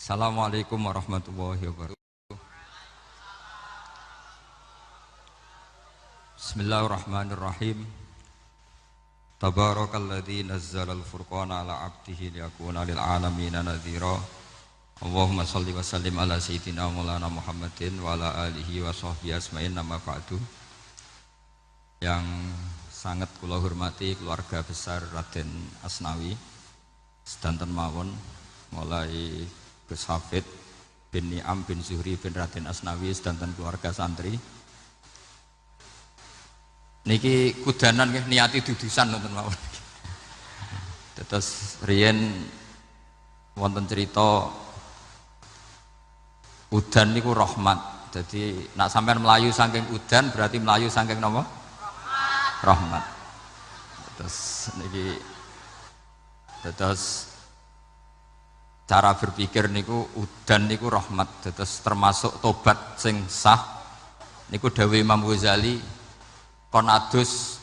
Assalamualaikum warahmatullahi wabarakatuh. Bismillahirrahmanirrahim. Tabarakalladzi nazzalal furqana ala 'abdihi liyakuna lil 'alamin nadhira. Allahumma shalli wa sallim ala sayyidina Maulana Muhammadin wa ala alihi wa sahbihi asma'in amma ba'du. Yang sangat kula hormati keluarga besar Raden Asnawi sedanten mawon mulai Gus Hafid bin Ni'am bin Zuhri bin Raden Asnawi sedanten keluarga santri. Niki kudanan nggih niati dudusan nonton mawon. Terus riyen wonten cerita udan niku rahmat. Jadi nak sampean melayu saking udan berarti melayu saking napa? Rahmat. Terus niki terus cara berpikir niku udan niku rahmat, terus termasuk tobat sing sah niku dawuh Imam Ghazali kon adus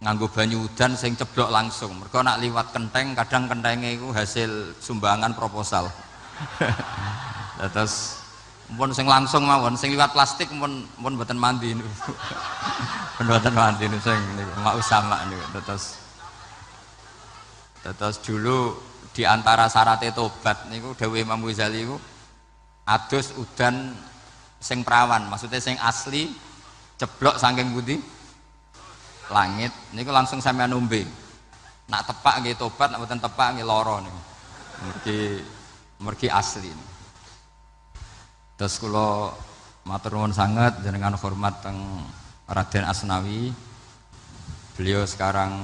nganggo banyu udan sing ceblok langsung, mergo nak liwat kenteng kadang kentenge iku hasil sumbangan proposal. Terus mun sing langsung mawon, sing liwat plastik mun mboten mandi niku. Mboten mandi niku sing niku mak usama niku. Terus dulu di antara syaratnya tobat niku dawuh Imam Ghazali niku adus udan sing prawan, maksudnya sing asli ceblok saking pundi langit niku langsung sampean ombe. Nak tepak nggih tobat, nak mboten tepak nggih lara niku. Mergi asli. Terus kula matur nuwun sanget jenengan hormat teng Raden Asnawi. Beliau sekarang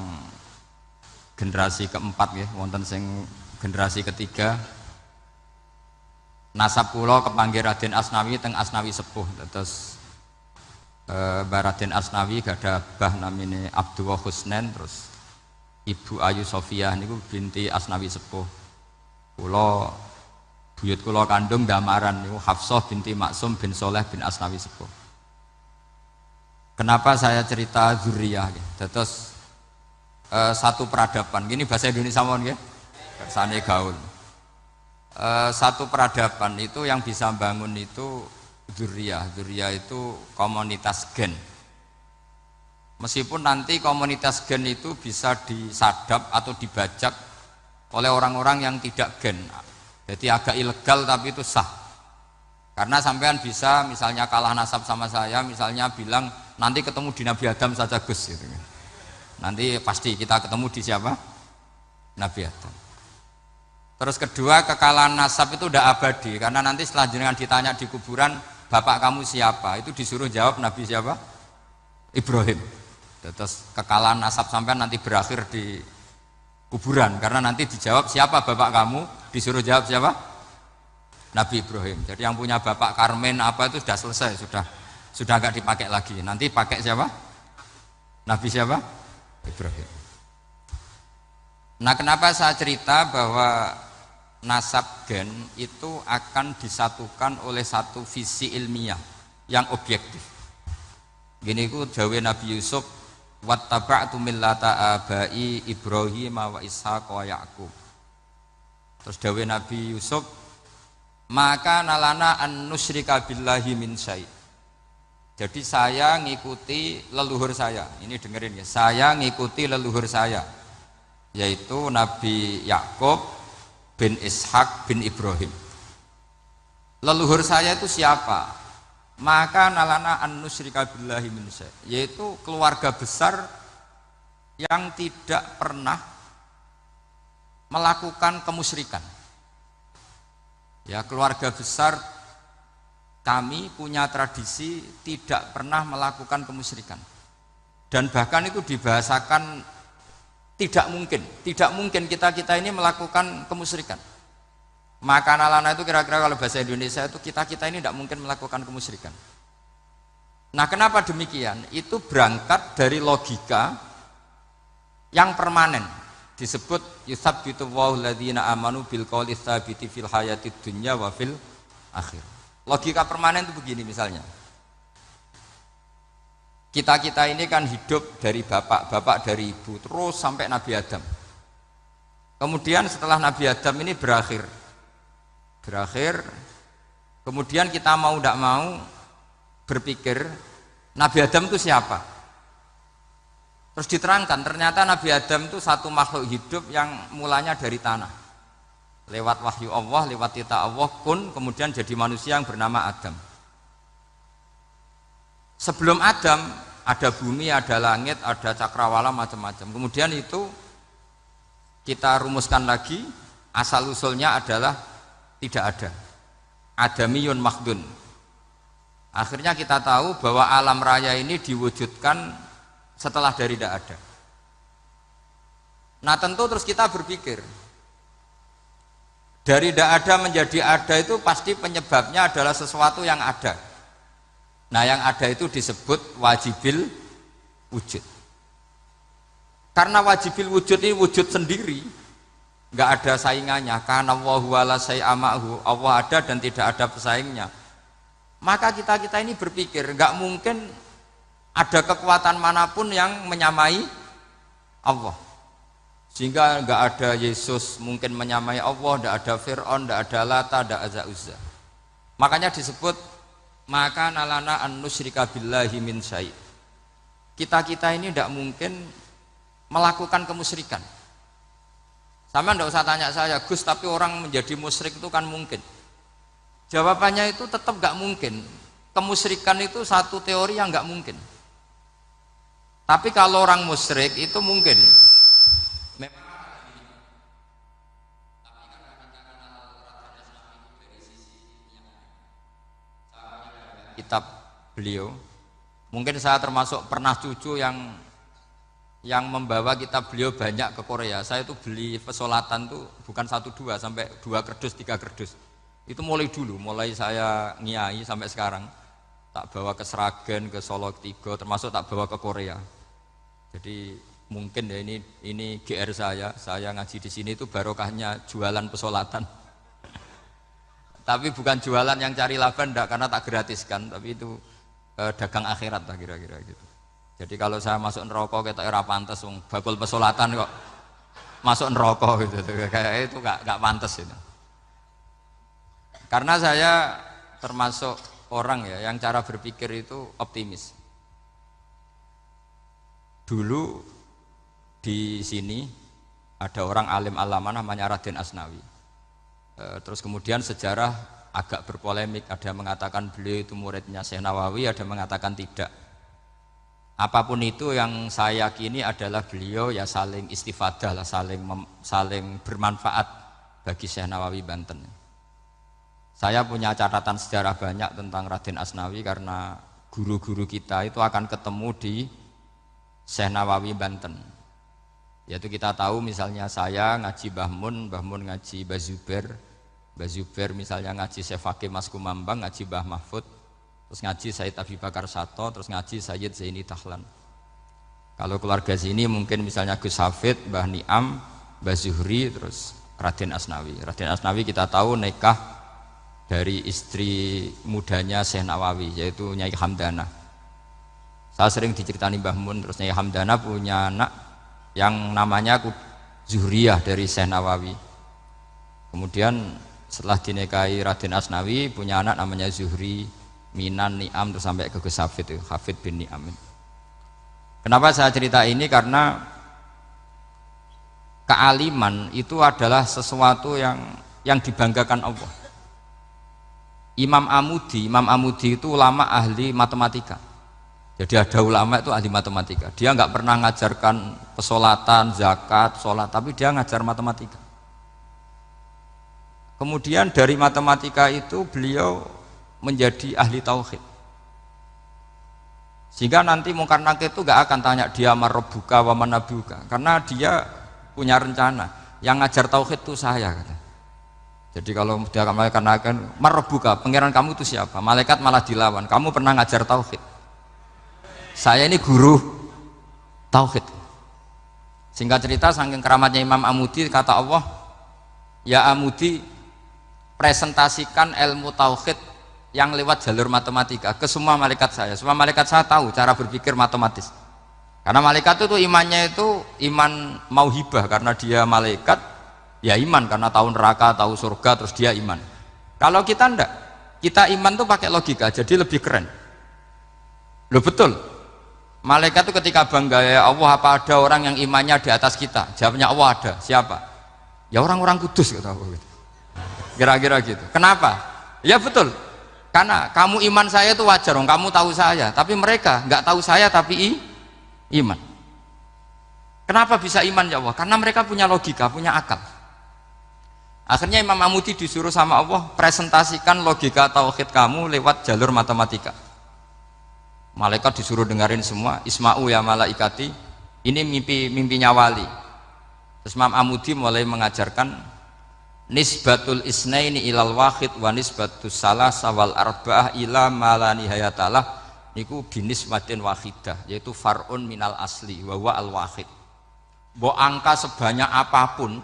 generasi keempat ya, wonten sing generasi ketiga. Nasab kula kepanggih Raden Asnawi teng Asnawi sepuh. Terus Mbah Raden Asnawi gadah bah namine Abdullah Husnen, terus Ibu Ayu Sofiyah niku binti Asnawi sepuh. Kula buyut kula kandung damaran niku Hafsah binti Maksum bin Soleh bin Asnawi sepuh. Kenapa saya cerita zuriyah gitu? Terus satu peradaban, gini bahasa Indonesia mohon ya, bahasane gaul. Satu peradaban itu yang bisa bangun itu zuriyah itu komunitas gen. Meskipun nanti komunitas gen itu bisa disadap atau dibajak oleh orang-orang yang tidak gen, jadi agak ilegal tapi itu sah. Karena sampean bisa misalnya kalah nasab sama saya, misalnya bilang nanti ketemu di Nabi Adam saja Gus gitu. Nanti pasti kita ketemu di siapa? Nabi Adam. Terus kedua, kekalahan nasab itu udah abadi, karena nanti setelah jenengan ditanya di kuburan, bapak kamu siapa? Itu disuruh jawab Nabi siapa? Ibrahim. Terus kekalahan nasab sampai nanti berakhir di kuburan, karena nanti dijawab siapa bapak kamu, disuruh jawab siapa? Nabi Ibrahim. Jadi yang punya bapak Karmen apa itu sudah selesai, sudah gak dipakai lagi. Nanti pakai siapa? Nabi siapa? Ibrahim. Nah, kenapa saya cerita bahwa nasab gen itu akan disatukan oleh satu visi ilmiah yang objektif. Gini ku dawuh Nabi Yusuf, wattaba'tu millata abai Ibrahim wa Ishaq wa Yaqub. Terus dawuh Nabi Yusuf, maka nalana an nusyrika billahi min syai'. Jadi saya ngikuti leluhur saya. Ini dengerin ya. Saya ngikuti leluhur saya, yaitu Nabi Yakub bin Ishak bin Ibrahim. Leluhur saya itu siapa? Maka nalana an nusyrika billahi min syai', yaitu keluarga besar yang tidak pernah melakukan kemusyrikan. Ya, keluarga besar kami punya tradisi tidak pernah melakukan kemusyrikan, dan bahkan itu dibahasakan tidak mungkin kita ini melakukan kemusyrikan. Maka nalana itu kira-kira kalau bahasa Indonesia itu kita ini tidak mungkin melakukan kemusyrikan. Nah, kenapa demikian? Itu berangkat dari logika yang permanen, disebut yusabbitu Allahu alladzina amanu bil qouli tsabiti fil hayatid dunya wa fil akhir. Logika permanen itu begini, misalnya kita ini kan hidup dari bapak dari ibu terus sampai Nabi Adam. Kemudian setelah Nabi Adam ini berakhir, Berakhir, kemudian kita mau tidak mau berpikir Nabi Adam itu siapa? Terus diterangkan ternyata Nabi Adam itu satu makhluk hidup yang mulanya dari tanah, lewat wahyu Allah, lewat titah Allah kun, kemudian jadi manusia yang bernama Adam. Sebelum Adam ada bumi, ada langit, ada cakrawala, macam-macam. Kemudian itu kita rumuskan lagi, asal usulnya adalah tidak ada, adamiyun makhdun. Akhirnya kita tahu bahwa alam raya ini diwujudkan setelah dari tidak ada. Nah tentu terus kita berpikir, dari tidak ada menjadi ada itu pasti penyebabnya adalah sesuatu yang ada. Nah yang ada itu disebut wajibil wujud. Karena wajibil wujud ini wujud sendiri, nggak ada saingannya. Karena Allahu ala syai'amahu, Allah ada dan tidak ada pesaingnya. Maka kita ini berpikir nggak mungkin ada kekuatan manapun yang menyamai Allah. Sehingga nggak ada Yesus mungkin menyamai Allah, nggak ada Fir'aun, nggak ada Lata, nggak ada Uzza. Makanya disebut maka nalana an nusyrika billahi min syai'. Kita ini tidak mungkin melakukan kemusyrikan. Sama tidak usah tanya saya, Gus, tapi orang menjadi musyrik itu kan mungkin. Jawabannya itu tetap nggak mungkin. Kemusyrikan itu satu teori yang nggak mungkin. Tapi kalau orang musyrik itu mungkin. Kitab beliau, mungkin saya termasuk pernah cucu yang membawa kitab beliau banyak ke Korea. Saya itu beli pesolatan tuh bukan 1 2 sampai 2 kerdus 3 kerdus. Itu mulai dulu, mulai saya ngiai sampai sekarang tak bawa ke Sragen, ke Solo Tigo, termasuk tak bawa ke Korea. Jadi mungkin ya ini GR saya ngaji di sini itu barokahnya jualan pesolatan. Tapi bukan jualan yang cari laba enggak, karena tak gratiskan, tapi itu dagang akhirat lah kira-kira gitu. Jadi kalau saya masuk neraka kita era pantas bakul pesolatan kok masuk neraka gitu. Kayak itu enggak pantas itu. Karena saya termasuk orang ya yang cara berpikir itu optimis. Dulu di sini ada orang alim alama namanya Raden Asnawi. Terus kemudian sejarah agak berpolemik, ada yang mengatakan beliau itu muridnya Syekh Nawawi, ada yang mengatakan tidak. Apapun itu yang saya yakini adalah beliau ya saling istifadah lah, saling bermanfaat bagi Syekh Nawawi Banten. Saya punya catatan sejarah banyak tentang Raden Asnawi karena guru-guru kita itu akan ketemu di Syekh Nawawi Banten. Yaitu kita tahu misalnya saya ngaji Mbah Mun ngaji Mbah Zubair misalnya ngaji Syekh Fakih Mas Kumambang, ngaji Mbah Mahfud, terus ngaji Sayyid Abi Bakar Sato, terus ngaji Sayyid Zaini Dahlan. Kalau keluarga sini mungkin misalnya Gus Hafid, Mbah Niam, Mbah Zuhri, terus Raden Asnawi. Raden Asnawi kita tahu nikah dari istri mudanya Syekh Nawawi, yaitu Nyai Hamdana. Saya sering diceritani Mbah Mun, terus Nyai Hamdana punya anak yang namanya Zuhriyah dari Syekh Nawawi. Kemudian setelah dinikahi Raden Asnawi punya anak namanya Zuhri, Minan, Niam, terus sampai ke Gus Hafid, Hafid bin Niam. Kenapa saya cerita ini? Karena kealiman itu adalah sesuatu yang dibanggakan Allah. Imam Amudi itu ulama ahli matematika. Jadi ada ulama itu ahli matematika. Dia nggak pernah ngajarkan pesolatan, zakat, sholat, tapi dia ngajar matematika. Kemudian dari matematika itu beliau menjadi ahli tauhid. Sehingga nanti Mungkar Nakir itu nggak akan tanya dia marabbuka wa manabuka, karena dia punya rencana. Yang ngajar tauhid itu saya kata. Jadi kalau dia Mungkar Nakir, marabbuka, pangeran kamu itu siapa? Malaikat malah dilawan. Kamu pernah ngajar tauhid? Saya ini guru tauhid. Singkat cerita, saking keramatnya Imam Amudi, kata Allah, ya Amudi, presentasikan ilmu tauhid yang lewat jalur matematika ke semua malaikat saya. Semua malaikat saya tahu cara berpikir matematis. Karena malaikat itu imannya itu iman mauhibah, karena dia malaikat ya iman karena tahu neraka, tahu surga, terus dia iman. Kalau kita ndak, kita iman tuh pakai logika, jadi lebih keren. Loh betul. Malaikat itu ketika bangga, ya Allah, apa ada orang yang imannya di atas kita? Jawabnya Allah ada. Siapa? Ya orang-orang kudus, kata Allah. Kira-kira gitu. Kenapa? Ya betul. Karena kamu iman saya itu wajar, kamu tahu saya. Tapi mereka nggak tahu saya tapi iman. Kenapa bisa iman ya Allah? Karena mereka punya logika, punya akal. Akhirnya Imam Amudi disuruh sama Allah presentasikan logika tauhid kamu lewat jalur matematika. Malaikat disuruh dengerin semua, Isma'u ya malaikati, ini mimpinya wali. Terus Imam Amudi mulai mengajarkan nisbatul isnaini ilal wahid wa nisbatus salasa wal arba'ah ila ma la nihayatalah niku binisbatin wahidah, yaitu far'un minal asli wa huwa al wahid. Mbok angka sebanyak apapun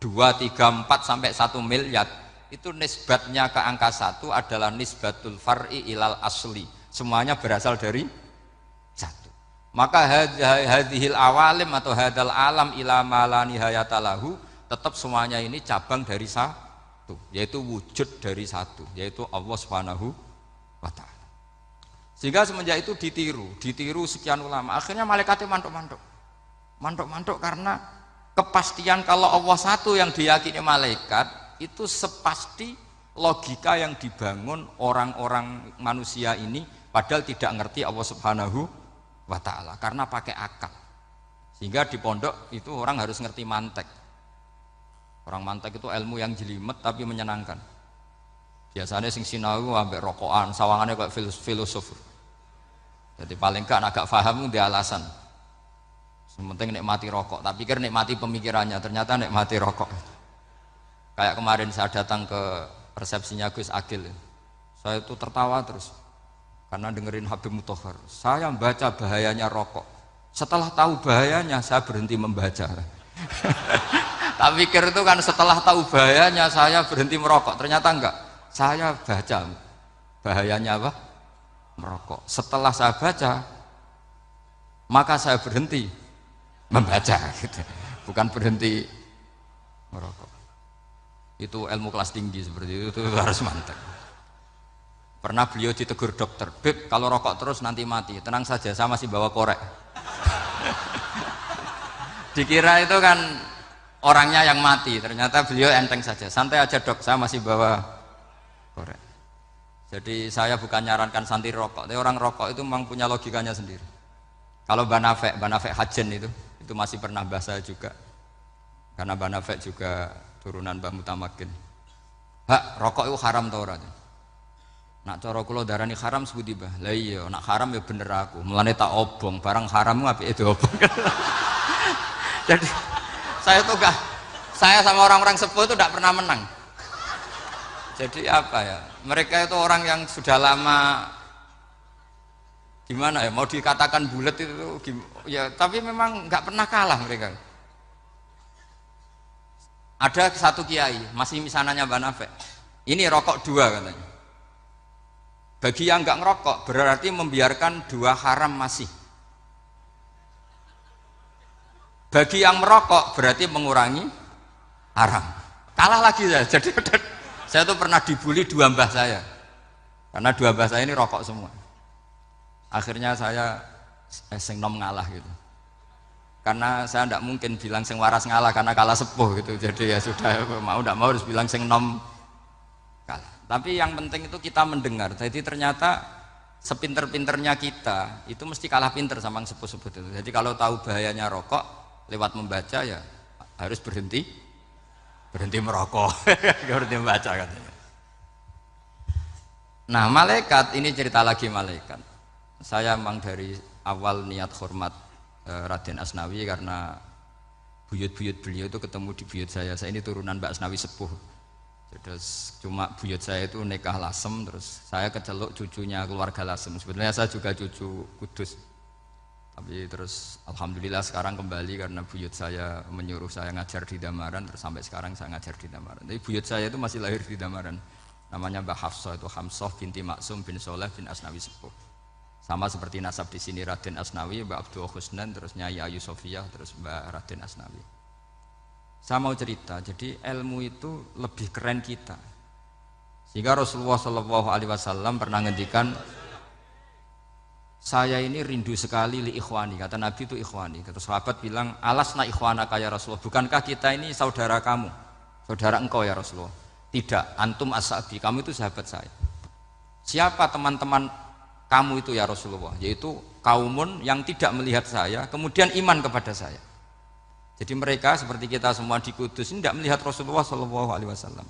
2, 3, 4 sampai 1 miliar itu nisbatnya ke angka 1 adalah nisbatul far'i ilal asli, semuanya berasal dari 1. Maka hadhil awalim atau hadal alam ila ma la nihayatalahu tetap semuanya ini cabang dari 1, yaitu wujud dari 1, yaitu Allah Subhanahu wa ta'ala. Sehingga semenjak itu ditiru sekian ulama, akhirnya malaikatnya mantuk karena kepastian kalau Allah satu yang diyakini malaikat itu sepasti logika yang dibangun orang-orang manusia ini, padahal tidak ngerti Allah Subhanahu wa ta'ala karena pakai akal. Sehingga di pondok itu orang harus ngerti mantek. Orang mantek itu ilmu yang jelimet tapi menyenangkan. Biasanya sing sinau ambek rokokan, sawangannya kayak filosof. Jadi paling gak agak paham dia alasan. Sementing nikmati rokok, tak pikir nikmati pemikirannya, ternyata nikmati rokok. Kayak kemarin saya datang ke resepsinya Gus Agil, saya itu tertawa terus karena dengerin Habib Mutahar. Saya membaca bahayanya rokok, setelah tahu bahayanya saya berhenti membaca. Tak pikir itu kan setelah tahu bahayanya saya berhenti merokok, ternyata enggak. Saya baca bahayanya apa? Merokok. Setelah saya baca, maka saya berhenti membaca, gitu. Bukan berhenti merokok. Itu ilmu kelas tinggi seperti itu harus mantap. Pernah beliau ditegur dokter, Beb, kalau rokok terus nanti mati. Tenang saja, saya masih bawa korek. Dikira itu kan orangnya yang mati, ternyata beliau enteng saja. Santai aja dok, saya masih bawa korek. Jadi saya bukan nyarankan santai rokok, tapi orang rokok itu memang punya logikanya sendiri. Kalau Banafek Hajen itu masih pernah bahasa juga, karena Banafek juga turunan Mbah Mutamakin. Hak, rokok itu haram tau ora? Nak cara kula darani haram sebuti bah. Lah iya, nak haram ya bener aku. Mulane tak obong, barang haram apike diobong. Jadi saya sama orang-orang sepuh itu tidak pernah menang. Jadi apa ya? Mereka itu orang yang sudah lama, gimana ya, mau dikatakan bulat itu ya, tapi memang nggak pernah kalah mereka. Ada satu kiai masih misananya Banafek, ini rokok 2 katanya. Bagi yang nggak ngerokok berarti membiarkan 2 haram masih. Bagi yang merokok berarti mengurangi haram. Kalah lagi saya. Jadi saya tuh pernah dibully 2 mbah saya, karena 2 mbah saya ini rokok semua. Akhirnya saya sing nom ngalah gitu, karena saya tidak mungkin bilang sing waras ngalah karena kalah sepuh gitu. Jadi ya sudah, mau tidak mau harus bilang sing nom kalah. Tapi yang penting itu kita mendengar. Jadi ternyata sepinter-pinternya kita itu mesti kalah pinter sama yang sepuh-sepuh itu. Jadi kalau tahu bahayanya rokok lewat membaca ya harus berhenti merokok. Berhenti membaca katanya. Nah malaikat ini cerita lagi malaikat. Saya memang dari awal niat hormat Raden Asnawi karena buyut-buyut beliau itu ketemu di buyut saya. Saya ini turunan Mbak Asnawi sepuh. Terus cuma buyut saya itu nikah Lasem, terus saya keceluk cucunya keluarga Lasem. Sebenarnya saya juga cucu Kudus. Tapi terus alhamdulillah sekarang kembali karena buyut saya menyuruh saya ngajar di Damaran, terus sampai sekarang saya ngajar di Damaran. Tapi buyut saya itu masih lahir di Damaran. Namanya Mbah Hafsah, itu Hamsah binti Maksum bin Soleh bin Asnawi sepuh. Sama seperti nasab di sini Raden Asnawi, Mbak Abdul Husnan, terus Nyai Ayu Sofiyah, terus Mbak Raden Asnawi. Saya mau cerita, jadi ilmu itu lebih keren kita. Sehingga Rasulullah Shallallahu Alaihi Wasallam pernah ngendikan, saya ini rindu sekali li ikhwani, kata Nabi itu ikhwani. Kata sahabat bilang, alasna ikhwanaka ya Rasulullah, bukankah kita ini saudara kamu, saudara engkau ya Rasulullah? Tidak, antum ashabi, kamu itu sahabat saya. Siapa teman-teman kamu itu ya Rasulullah? Yaitu kaumun yang tidak melihat saya, kemudian iman kepada saya. Jadi mereka seperti kita semua di Kudus ini tidak melihat Rasulullah Shallallahu Alaihi Wasallam,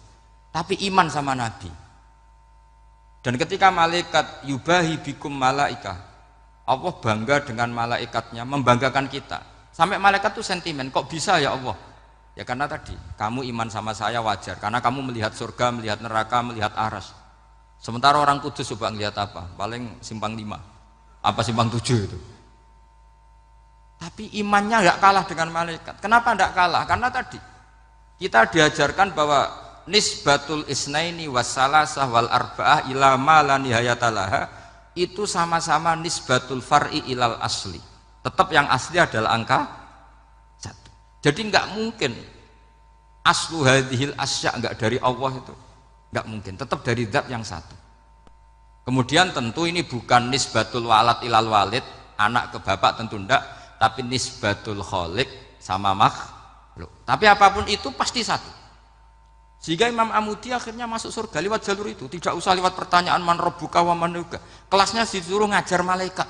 tapi iman sama Nabi. Dan ketika malaikat yubahi bikum malaika, Allah bangga dengan malaikatnya, membanggakan kita. Sampai malaikat itu sentimen, kok bisa ya Allah? Ya karena tadi, kamu iman sama saya wajar, karena kamu melihat surga, melihat neraka, melihat aras. Sementara orang Kudus coba ngelihat apa? Paling simpang 5, apa simpang 7 itu. Tapi imannya nggak kalah dengan malaikat. Kenapa nggak kalah? Karena tadi kita diajarkan bahwa nisbatul isnaini wassalasah wal arba'ah ila ma la nihayatalaha itu sama-sama nisbatul far'i ilal asli. Tetap yang asli adalah angka 1. Jadi nggak mungkin aslu hadhil asya nggak dari Allah itu, nggak mungkin. Tetap dari zat yang 1. Kemudian tentu ini bukan nisbatul walad ilal walid, anak ke bapak tentu enggak. Tapi nisbatul khaliq sama makhluk. Tapi apapun itu pasti 1. Sehingga Imam Amudi akhirnya masuk surga lewat jalur itu. Tidak usah lewat pertanyaan man rabbuka wa man nuka. Kelasnya disuruh ngajar malaikat.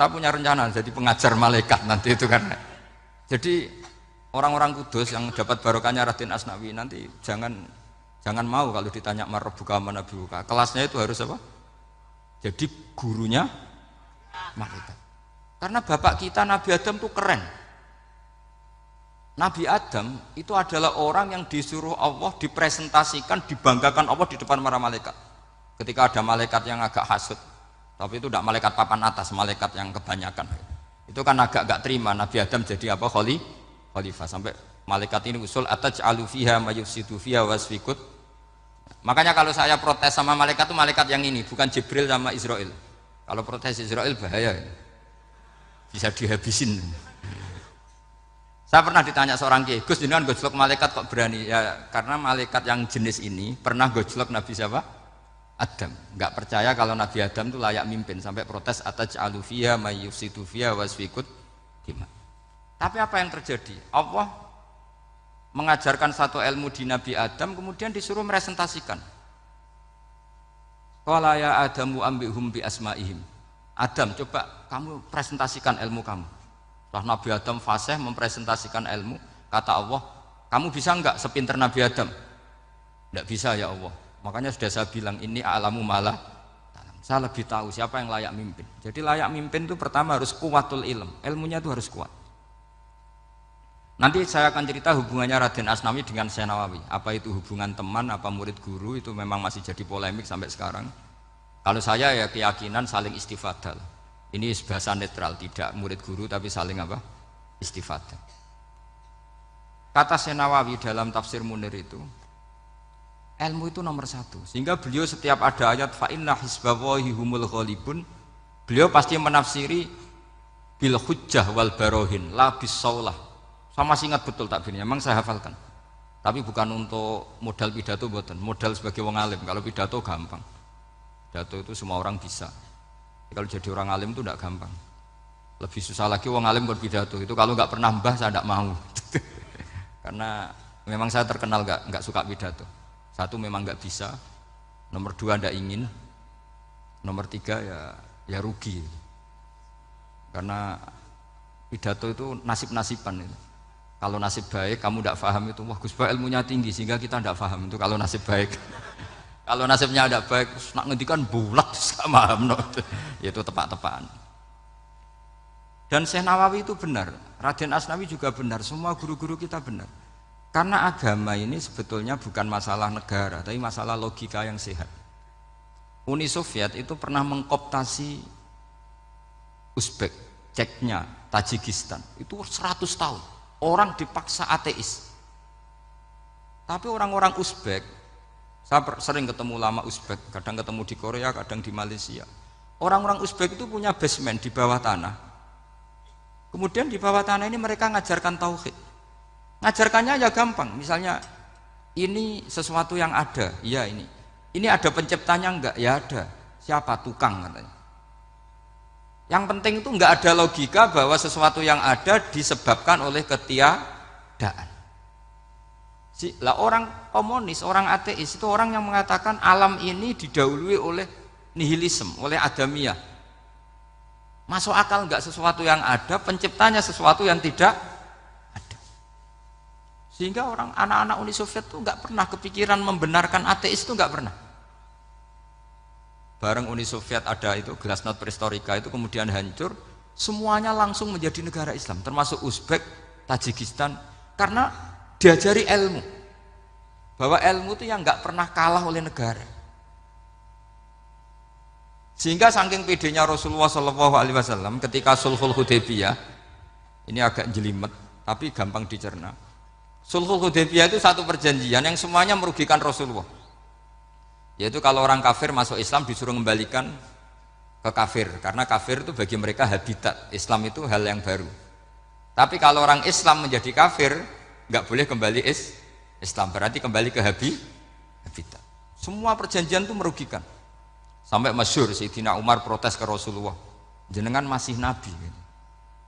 Saya punya rencana jadi pengajar malaikat nanti itu kan. Jadi orang-orang Kudus yang dapat barokahnya Raden Asnawi nanti jangan mau kalau ditanya man rabbuka wa man nuka. Kelasnya itu harus apa? Jadi gurunya malaikat. Karena bapak kita Nabi Adam itu keren. Nabi Adam itu adalah orang yang disuruh Allah dipresentasikan, dibanggakan Allah di depan para malaikat. Ketika ada malaikat yang agak hasut, tapi itu tidak malaikat papan atas, malaikat yang kebanyakan. Itu kan agak gak terima Nabi Adam jadi apa? Khalifah. Sampai malaikat ini usul ataj'alu fiha may yufsidu fiha wasfikut. Makanya kalau saya protes sama malaikat itu malaikat yang ini, bukan Jibril sama Israel. Kalau protes Israel bahaya. Bisa dihabisin. Saya pernah ditanya seorang kiai, Gus jenengan gojlok malaikat kok berani? Ya karena malaikat yang jenis ini pernah gojlok Nabi siapa? Adam. Enggak percaya kalau Nabi Adam itu layak mimpin sampai protes ataj'alu fiha may yufsidu fiha wasfikut dima. Tapi apa yang terjadi? Allah mengajarkan satu ilmu di Nabi Adam kemudian disuruh meresentasikan. Qala ya Adamu ambihum bi asmaihim. Adam, coba kamu presentasikan ilmu kamu. Setelah Nabi Adam fasih mempresentasikan ilmu, kata Allah, kamu bisa enggak sepinter Nabi Adam? Enggak bisa ya Allah. Makanya sudah saya bilang ini a'lamu malah. Saya lebih tahu siapa yang layak mimpin. Jadi layak mimpin itu pertama harus kuwatul ilm. Ilmunya itu harus kuat. Nanti saya akan cerita hubungannya Raden Asnawi dengan Syekh Nawawi. Apa itu hubungan teman, apa murid guru, itu memang masih jadi polemik sampai sekarang. Kalau saya ya keyakinan saling istifadah. Ini bahasa netral, tidak murid guru tapi saling apa? Istifadah. Kata Syekh Nawawi dalam tafsir Munir itu, ilmu itu nomor 1. Sehingga beliau setiap ada ayat fa inna hizballahi humul ghalibun, beliau pasti menafsiri bil hujjah wal barohin la bis saulah. Saya masih ingat betul takbirnya, memang saya hafalkan. Tapi bukan untuk modal pidato mboten, modal sebagai wong alim. Kalau pidato gampang. Pidato itu semua orang bisa. Kalau jadi orang alim itu tidak gampang. Lebih susah lagi wong alim berpidato. Itu kalau nggak pernah mbah saya tidak mau. Karena memang saya terkenal nggak suka pidato. 1 memang nggak bisa. Nomor 2 tidak ingin. Nomor 3 ya rugi. Karena pidato itu nasib-nasiban itu. Kalau nasib baik kamu tidak paham itu, wah Gus Bah ilmunya tinggi sehingga kita tidak paham itu kalau nasib baik. Kalau nasibnya tidak baik, nak ngendikan bulat sama no. Itu tepak-tepakan. Dan Syekh Nawawi itu benar, Raden Asnawi juga benar, semua guru-guru kita benar. Karena agama ini sebetulnya bukan masalah negara, tapi masalah logika yang sehat. Uni Soviet itu pernah mengkooptasi Uzbek, Ceknya, Tajikistan. Itu 100 tahun. Orang dipaksa ateis. Tapi orang-orang Uzbek, saya sering ketemu ulama Uzbek, kadang ketemu di Korea, kadang di Malaysia. Orang-orang Uzbek itu punya basement di bawah tanah. Kemudian di bawah tanah ini mereka ngajarkan tauhid. Ngajarkannya ya gampang. Misalnya ini sesuatu yang ada, iya ini. Ini ada penciptanya enggak? Ya ada. Siapa? Tukang katanya. Yang penting itu enggak ada logika bahwa sesuatu yang ada disebabkan oleh ketiadaan. Lah orang komunis, orang ateis itu orang yang mengatakan alam ini didahului oleh nihilisme, oleh adamiyah. Masuk akal enggak sesuatu yang ada, penciptanya sesuatu yang tidak ada. Sehingga orang anak-anak Uni Soviet itu enggak pernah kepikiran membenarkan ateis, itu enggak pernah. Bareng Uni Soviet ada itu Glasnost Perestroika itu kemudian hancur, semuanya langsung menjadi negara Islam, termasuk Uzbek, Tajikistan, karena diajari ilmu, bahwa ilmu itu yang nggak pernah kalah oleh negara. Sehingga saking pedenya Rasulullah SAW ketika Sulhul Hudaybiyah, ini agak jelimet tapi gampang dicerna. Sulhul Hudaybiyah itu satu perjanjian yang semuanya merugikan Rasulullah. Yaitu kalau orang kafir masuk Islam disuruh kembalikan ke kafir, karena kafir itu bagi mereka habitat, Islam itu hal yang baru. Tapi kalau orang Islam menjadi kafir, nggak boleh kembali Islam, berarti kembali ke habitat. Semua perjanjian itu merugikan. Sampai masyhur Sayyidina Umar protes ke Rasulullah, jenengan masih nabi.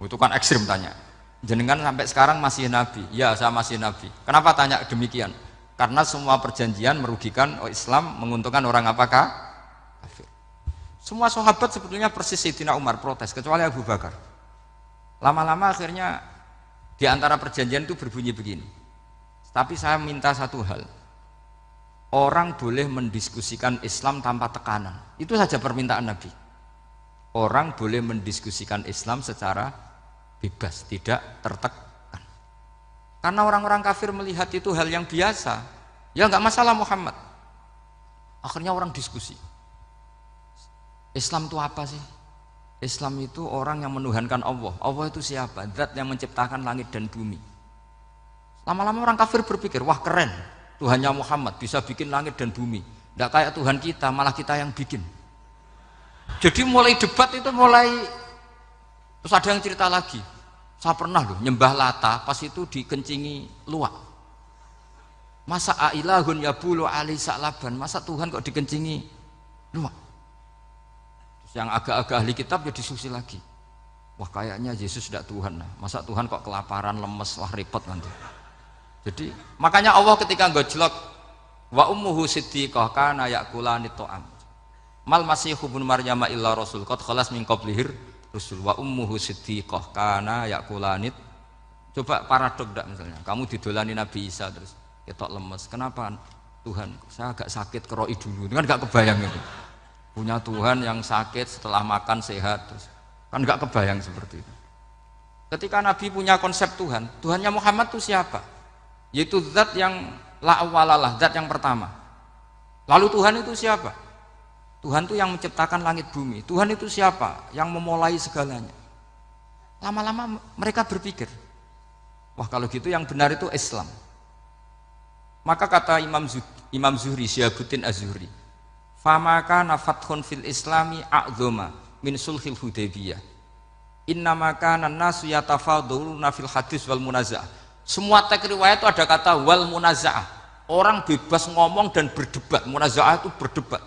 Itu kan ekstrim tanya. Jenengan sampai sekarang masih nabi? Ya, saya masih nabi. Kenapa tanya demikian? Karena semua perjanjian merugikan Islam, menguntungkan orang apakah? Kafir. Semua sahabat sebetulnya persis Sayyidina Umar protes, kecuali Abu Bakar. Lama-lama akhirnya di antara perjanjian itu berbunyi begini. Tapi saya minta satu hal. Orang boleh mendiskusikan Islam tanpa tekanan. Itu saja permintaan Nabi. Orang boleh mendiskusikan Islam secara bebas, tidak tertekan. Karena orang-orang kafir melihat itu hal yang biasa. Ya nggak masalah Muhammad. Akhirnya orang diskusi. Islam itu apa sih? Islam itu orang yang menuhankan Allah. Allah itu siapa? Zat yang menciptakan langit dan bumi. Lama-lama orang kafir berpikir, wah keren, Tuhannya Muhammad bisa bikin langit dan bumi. Tidak kayak Tuhan kita, malah kita yang bikin. Jadi mulai debat itu terus ada yang cerita lagi. Saya pernah loh nyembah Lata, pas itu dikencingi luwak. Masa ailahun yabulu ali sa'laban, masa Tuhan kok dikencingi luwak? Terus yang agak-agak ahli kitab ya diskusi lagi. Wah kayaknya Yesus tidak Tuhan, masa Tuhan kok kelaparan, lemes, wah repot nanti. Jadi makanya Allah ketika gojlok wa ummuhu siddiqah kana yakulani ta'am. Mal masih ibnu Maryam illa rasul qad khalas min qablihir rusul wa ummuhu siddiqah kana yakulanit. Coba paradok enggak misalnya kamu didolani Nabi Isa terus ketok lemes, kenapa Tuhan saya agak sakit keroi dulu, kan enggak kebayang itu punya Tuhan yang sakit setelah makan sehat, terus kan enggak kebayang seperti itu. Ketika Nabi punya konsep Tuhan, Tuhannya Muhammad itu siapa? Yaitu zat yang la awalalah, zat yang pertama. Lalu Tuhan itu siapa? Tuhan itu yang menciptakan langit bumi. Tuhan itu siapa? Yang memulai segalanya. Lama-lama mereka berpikir, wah kalau gitu yang benar itu Islam. Maka kata Imam Zuhri, Syihabuddin Az-Zuhri, famaka nafathun fil islami a'zoma min sulhil Hudaybiyah. Innama kana an-nasu yatafadhaluna fil hadis wal munaza'ah. Semua teks riwayat itu ada kata wal munaza'ah. Orang bebas ngomong dan berdebat. Munaza'ah itu berdebat.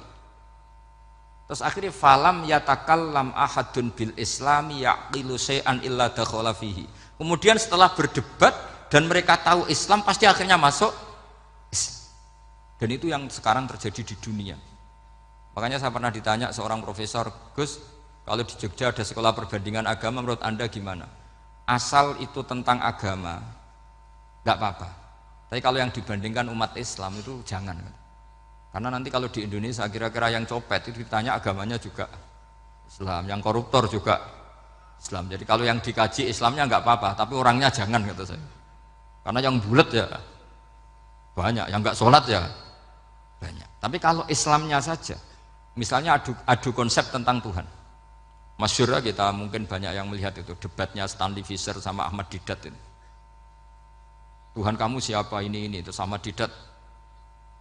Terus akhirnya falam yatakallam ahadun bil islami yaqilu syai'an illa dakhala fihi. Kemudian setelah berdebat dan mereka tahu Islam, pasti akhirnya masuk Islam. Dan itu yang sekarang terjadi di dunia. Makanya saya pernah ditanya seorang profesor, Gus, kalau di Jogja ada sekolah perbandingan agama, menurut Anda gimana? Asal itu tentang agama, enggak apa-apa. Tapi kalau yang dibandingkan umat Islam itu jangan. Karena nanti kalau di Indonesia kira-kira yang copet itu ditanya agamanya juga Islam, yang koruptor juga Islam. Jadi kalau yang dikaji Islamnya enggak apa-apa, tapi orangnya jangan, kata saya. Karena yang bulat ya banyak, yang enggak sholat ya banyak. Tapi kalau Islamnya saja, misalnya adu konsep tentang Tuhan. Masyhur kita mungkin banyak yang melihat itu debatnya Stanley Fischer sama Ahmad Didat itu. Tuhan kamu siapa ini itu sama Didat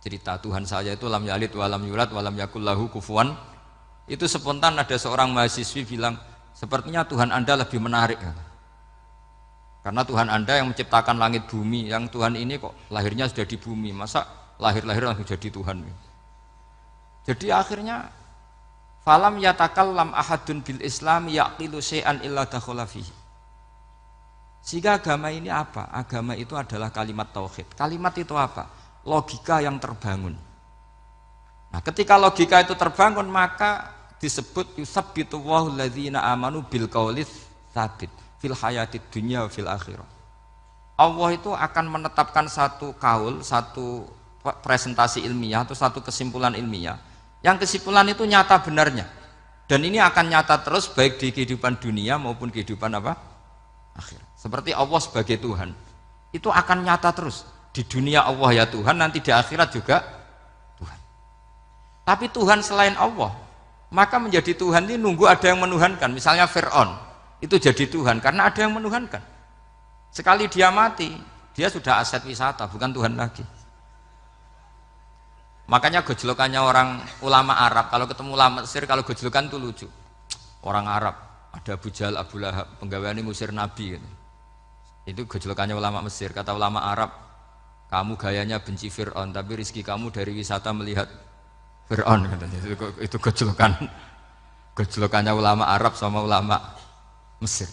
cerita Tuhan saya itu lam yalid walam yulad walam yakul lahu kufuwan. Itu spontan ada seorang mahasiswi bilang, sepertinya Tuhan Anda lebih menarik. Karena Tuhan Anda yang menciptakan langit bumi, yang Tuhan ini kok lahirnya sudah di bumi, masa lahir-lahir langsung jadi Tuhan. Jadi akhirnya falam yatakallam ahadun bil Islam yaqilu syai'an illa dakhala fihi. Sehingga agama ini apa? Agama itu adalah kalimat tauhid. Kalimat itu apa? Logika yang terbangun. Nah, ketika logika itu terbangun maka disebut yusabbitu Allahu alladzina amanu bil qaulis tsabit fil hayatid dunya wa fil akhirah. Allah itu akan menetapkan satu kaul, satu presentasi ilmiah atau satu kesimpulan ilmiah. Yang kesimpulan itu nyata benarnya. Dan ini akan nyata terus baik di kehidupan dunia maupun kehidupan apa? Akhir. Seperti Allah sebagai Tuhan. Itu akan nyata terus. Di dunia Allah ya Tuhan, nanti di akhirat juga Tuhan. Tapi Tuhan selain Allah, maka menjadi Tuhan ini nunggu ada yang menuhankan. Misalnya Fir'aun, itu jadi Tuhan karena ada yang menuhankan. Sekali dia mati, dia sudah aset wisata, bukan Tuhan lagi. Makanya gejolokannya orang ulama Arab, kalau ketemu ulama Mesir, kalau gejolokan itu lucu. Orang Arab, ada Abu Jahal, Abu Lahab, penggaweane musir Nabi gitu. Itu gejolokannya ulama Mesir. Kata ulama Arab, kamu gayanya benci Fir'aun, tapi rizki kamu dari wisata melihat Fir'aun. Itu gejolokannya ulama Arab sama ulama Mesir.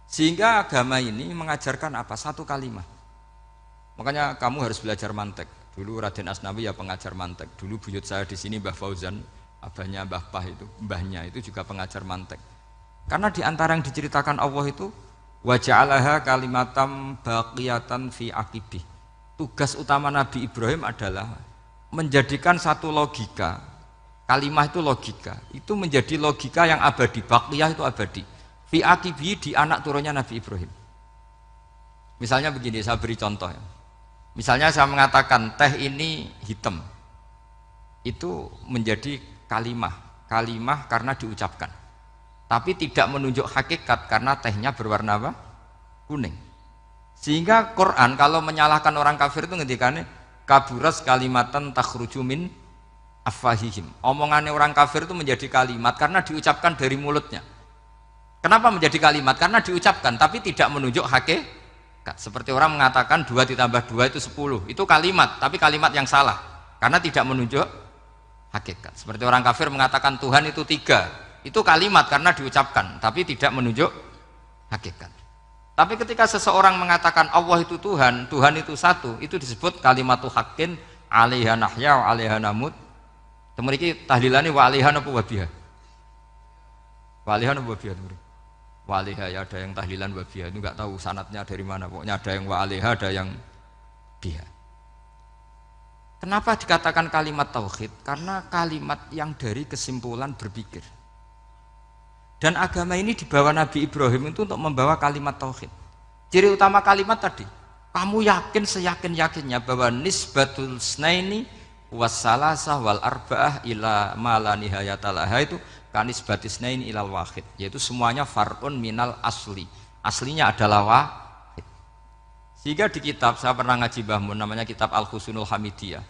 Sehingga agama ini mengajarkan apa? Satu kalimat. Makanya kamu harus belajar mantek. Dulu Raden Asnawi ya pengajar mantek. Dulu buyut saya di sini Mbah Fauzan, abahnya Mbah Pah itu, mbahnya itu juga pengajar mantek. Karena di antara yang diceritakan Allah itu wa ja'alaha kalimatam baqiyatan fi aqibih. Tugas utama Nabi Ibrahim adalah menjadikan satu logika. Kalimah itu logika. Itu menjadi logika yang abadi, baqiyah itu abadi. Fi aqibih di anak turunnya Nabi Ibrahim. Misalnya begini, saya beri contoh ya. Misalnya saya mengatakan teh ini hitam, itu menjadi kalimah karena diucapkan, tapi tidak menunjuk hakikat karena tehnya berwarna apa? Kuning. Sehingga Quran kalau menyalahkan orang kafir itu ngendikane kaburas kalimatan takhruju min afwahihim. Omongannya orang kafir itu menjadi kalimat karena diucapkan dari mulutnya. Kenapa menjadi kalimat? Karena diucapkan tapi tidak menunjuk hakikat. Seperti orang mengatakan 2 ditambah 2 itu 10, itu kalimat, tapi kalimat yang salah karena tidak menunjuk hakikat. Seperti orang kafir mengatakan Tuhan itu 3, itu kalimat karena diucapkan tapi tidak menunjuk hakikat. Tapi ketika seseorang mengatakan Allah itu Tuhan, Tuhan itu satu, itu disebut kalimatu haqqin 'alaiha nahya wa 'alaiha namut. Temeriki tahlilane wa 'alaiha napa wa biha? Wa 'alaiha napa wa biha? Waliha ya, ada yang tahlilan wabiyah, itu nggak tahu sanatnya dari mana, pokoknya ada yang waliha, ada yang biha. Kenapa dikatakan kalimat tauhid? Karena kalimat yang dari kesimpulan berpikir. Dan agama ini dibawa Nabi Ibrahim itu untuk membawa kalimat tauhid. Ciri utama kalimat tadi, kamu yakin seyakin-yakinnya bahwa nisbatul snaini wassalasah wal arba'ah ila ma la nihayatalaha itu kanisbatisnain ilal wahid, yaitu semuanya far'un minal asli, aslinya adalah wahid. Sehingga di kitab, saya pernah ngaji Mbah Mun, namanya kitab Al-Husunul Hamidiyah,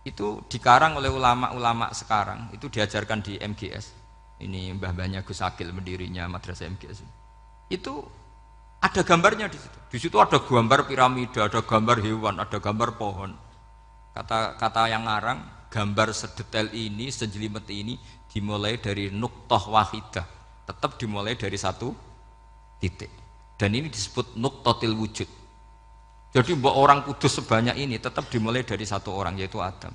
itu dikarang oleh ulama-ulama sekarang, itu diajarkan di MGS, ini mbah-mbahnya Gus Akil pendirinya madrasah MGS, itu ada gambarnya di situ. Di situ ada gambar piramida, ada gambar hewan, ada gambar pohon. Kata yang ngarang, gambar sedetail ini, sejelimet ini dimulai dari nuktah wahidah, tetap dimulai dari satu titik, dan ini disebut nuktatil wujud. Jadi orang kudus sebanyak ini tetap dimulai dari satu orang, yaitu Adam.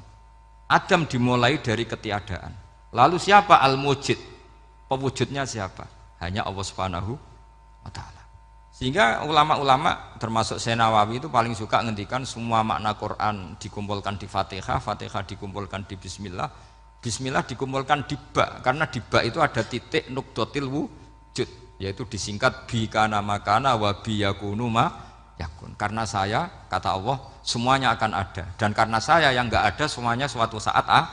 Adam dimulai dari ketiadaan. Lalu siapa al-mujid? Pewujudnya siapa? Hanya Allah Subhanahu wa ta'ala. Sehingga ulama-ulama termasuk Syekh Nawawi itu paling suka ngendikan semua makna Quran dikumpulkan di Fatihah, Fatihah dikumpulkan di Bismillah, Bismillah dikumpulkan di ba, karena di ba itu ada titik nukdotil wujud, yaitu disingkat bi kana makana wa bi yakunu ma yakun. Karena saya, kata Allah, semuanya akan ada, dan karena saya yang enggak ada, semuanya suatu saat ada.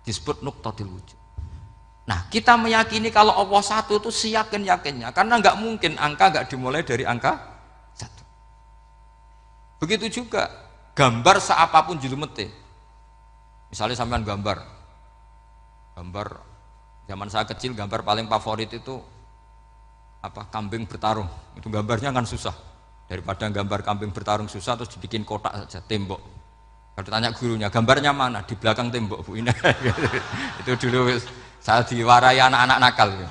Disebut nukdotil wujud. Nah, kita meyakini kalau Allah satu itu seyakin-yakinnya, karena enggak mungkin angka enggak dimulai dari angka satu. Begitu juga gambar seapapun julumete. Misalnya sampean gambar zaman saya kecil, gambar paling favorit itu apa? Kambing bertarung. Itu gambarnya kan susah. Daripada gambar kambing bertarung susah terus dibikin kotak saja, tembok. Kalau tanya gurunya, gambarnya mana? Di belakang tembok Bu. Ini itu dulu saya diwarai anak-anak nakal ya.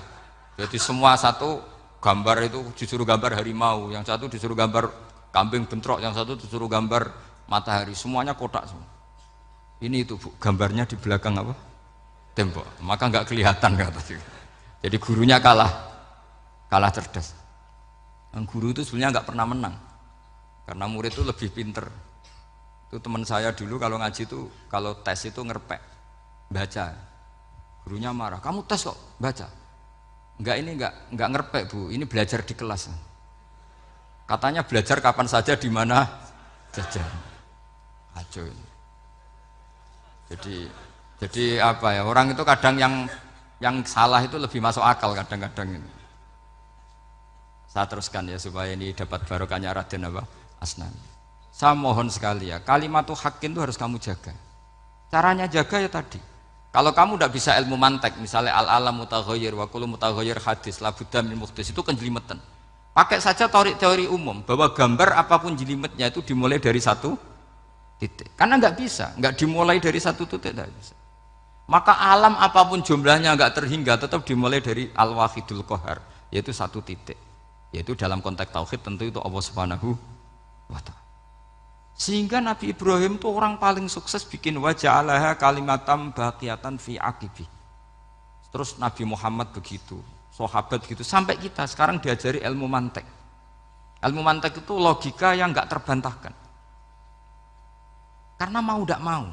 Jadi semua satu gambar itu disuruh gambar harimau, yang satu disuruh gambar kambing bentrok, yang satu disuruh gambar matahari, semuanya kotak semua. Ini itu Bu, gambarnya di belakang apa? Tembok. Maka nggak kelihatan kata dia. Jadi gurunya kalah cerdas. Yang guru itu sebenarnya nggak pernah menang, karena murid itu lebih pinter. Itu teman saya dulu kalau ngaji itu kalau tes itu ngerpek baca, gurunya marah, kamu tes kok baca? Enggak, ini enggak ngerpek Bu, ini belajar di kelas. Katanya belajar kapan saja di mana saja. Aco. Jadi apa ya, orang itu kadang yang salah itu lebih masuk akal kadang-kadang ini. Saya teruskan ya supaya ini dapat barokahnya Raden apa? Asnawi. Saya mohon sekali ya, kalimat haqqin itu harus kamu jaga. Caranya jaga ya tadi. Kalau kamu tidak bisa ilmu mantek, misalnya al-alam mutaghayyir wa kullu mutaghayyir hadis la budda min muhdits, itu kan jelimetan. Pakai saja teori umum bahwa gambar apapun jelimetnya itu dimulai dari satu titik. Karena nggak bisa, nggak dimulai dari satu titik tidak bisa. Maka alam apapun jumlahnya nggak terhingga tetap dimulai dari al-wahidul qahar, yaitu satu titik. Yaitu dalam konteks tauhid tentu itu Allah Subhanahu wa taala. Sehingga Nabi Ibrahim itu orang paling sukses bikin waja'alaha kalimatam baqiyatan fi aqibi. Terus Nabi Muhammad begitu, sahabat begitu, sampai kita sekarang diajari ilmu mantek. Ilmu mantek itu logika yang enggak terbantahkan. Karena mau tidak mau.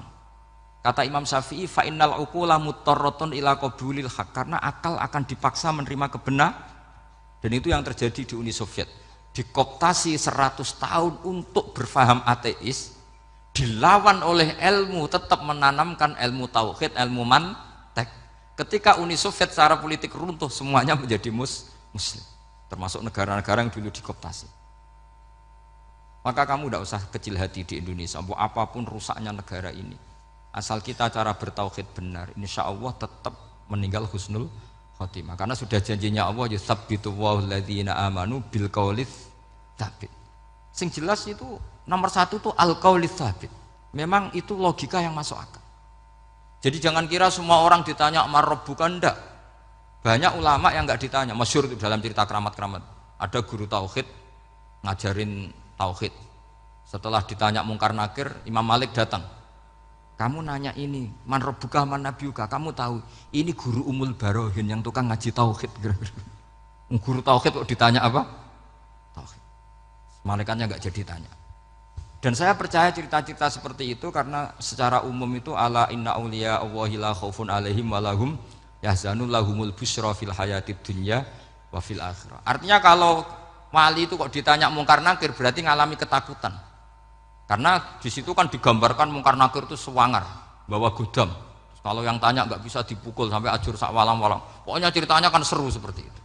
Kata Imam Syafi'i, fa innal uqula muttarratun ila qabulil haq, karena akal akan dipaksa menerima kebenaran. Dan itu yang terjadi di Uni Soviet. Dikooptasi 100 tahun untuk berfaham ateis, dilawan oleh ilmu, tetap menanamkan ilmu tauhid, ilmu mantek. Ketika Uni Soviet secara politik runtuh, semuanya menjadi muslim, termasuk negara-negara yang dulu dikooptasi. Maka kamu tidak usah kecil hati di Indonesia, apapun rusaknya negara ini, asal kita cara bertauhid benar, insya Allah tetap meninggal husnul khotimah. Karena sudah janjinya Allah, yusabbitu walladzina amanu bil qaulits tsabit. Sing jelas itu nomor satu itu al qaulits tsabit. Memang itu logika yang masuk akal. Jadi jangan kira semua orang ditanya mar rabbuka, ndak. Banyak ulama yang enggak ditanya. Masyhur itu dalam cerita keramat-keramat. Ada guru tauhid ngajarin tauhid. Setelah ditanya mungkar nakir, Imam Malik datang. Kamu nanya ini, man rabbuka man nabiyuka, kamu tahu ini guru Umul Barohin yang tukang ngaji tauhid. Guru tauhid kok ditanya apa? Tauhid. Malaikatnya enggak jadi tanya. Dan saya percaya cerita-cerita seperti itu karena secara umum itu ala inna auliya Allahi la khaufun alaihim walahum yahzanun lahumul busyra fil hayatid dunya wa fil akhirah. Artinya kalau wali itu kok ditanya mungkar nakir berarti ngalami ketakutan. Karena di situ kan digambarkan mungkar nakir itu sewangar, bawa godam. Kalau yang tanya nggak bisa dipukul sampai ajur sak walang-walang. Pokoknya ceritanya kan seru seperti itu.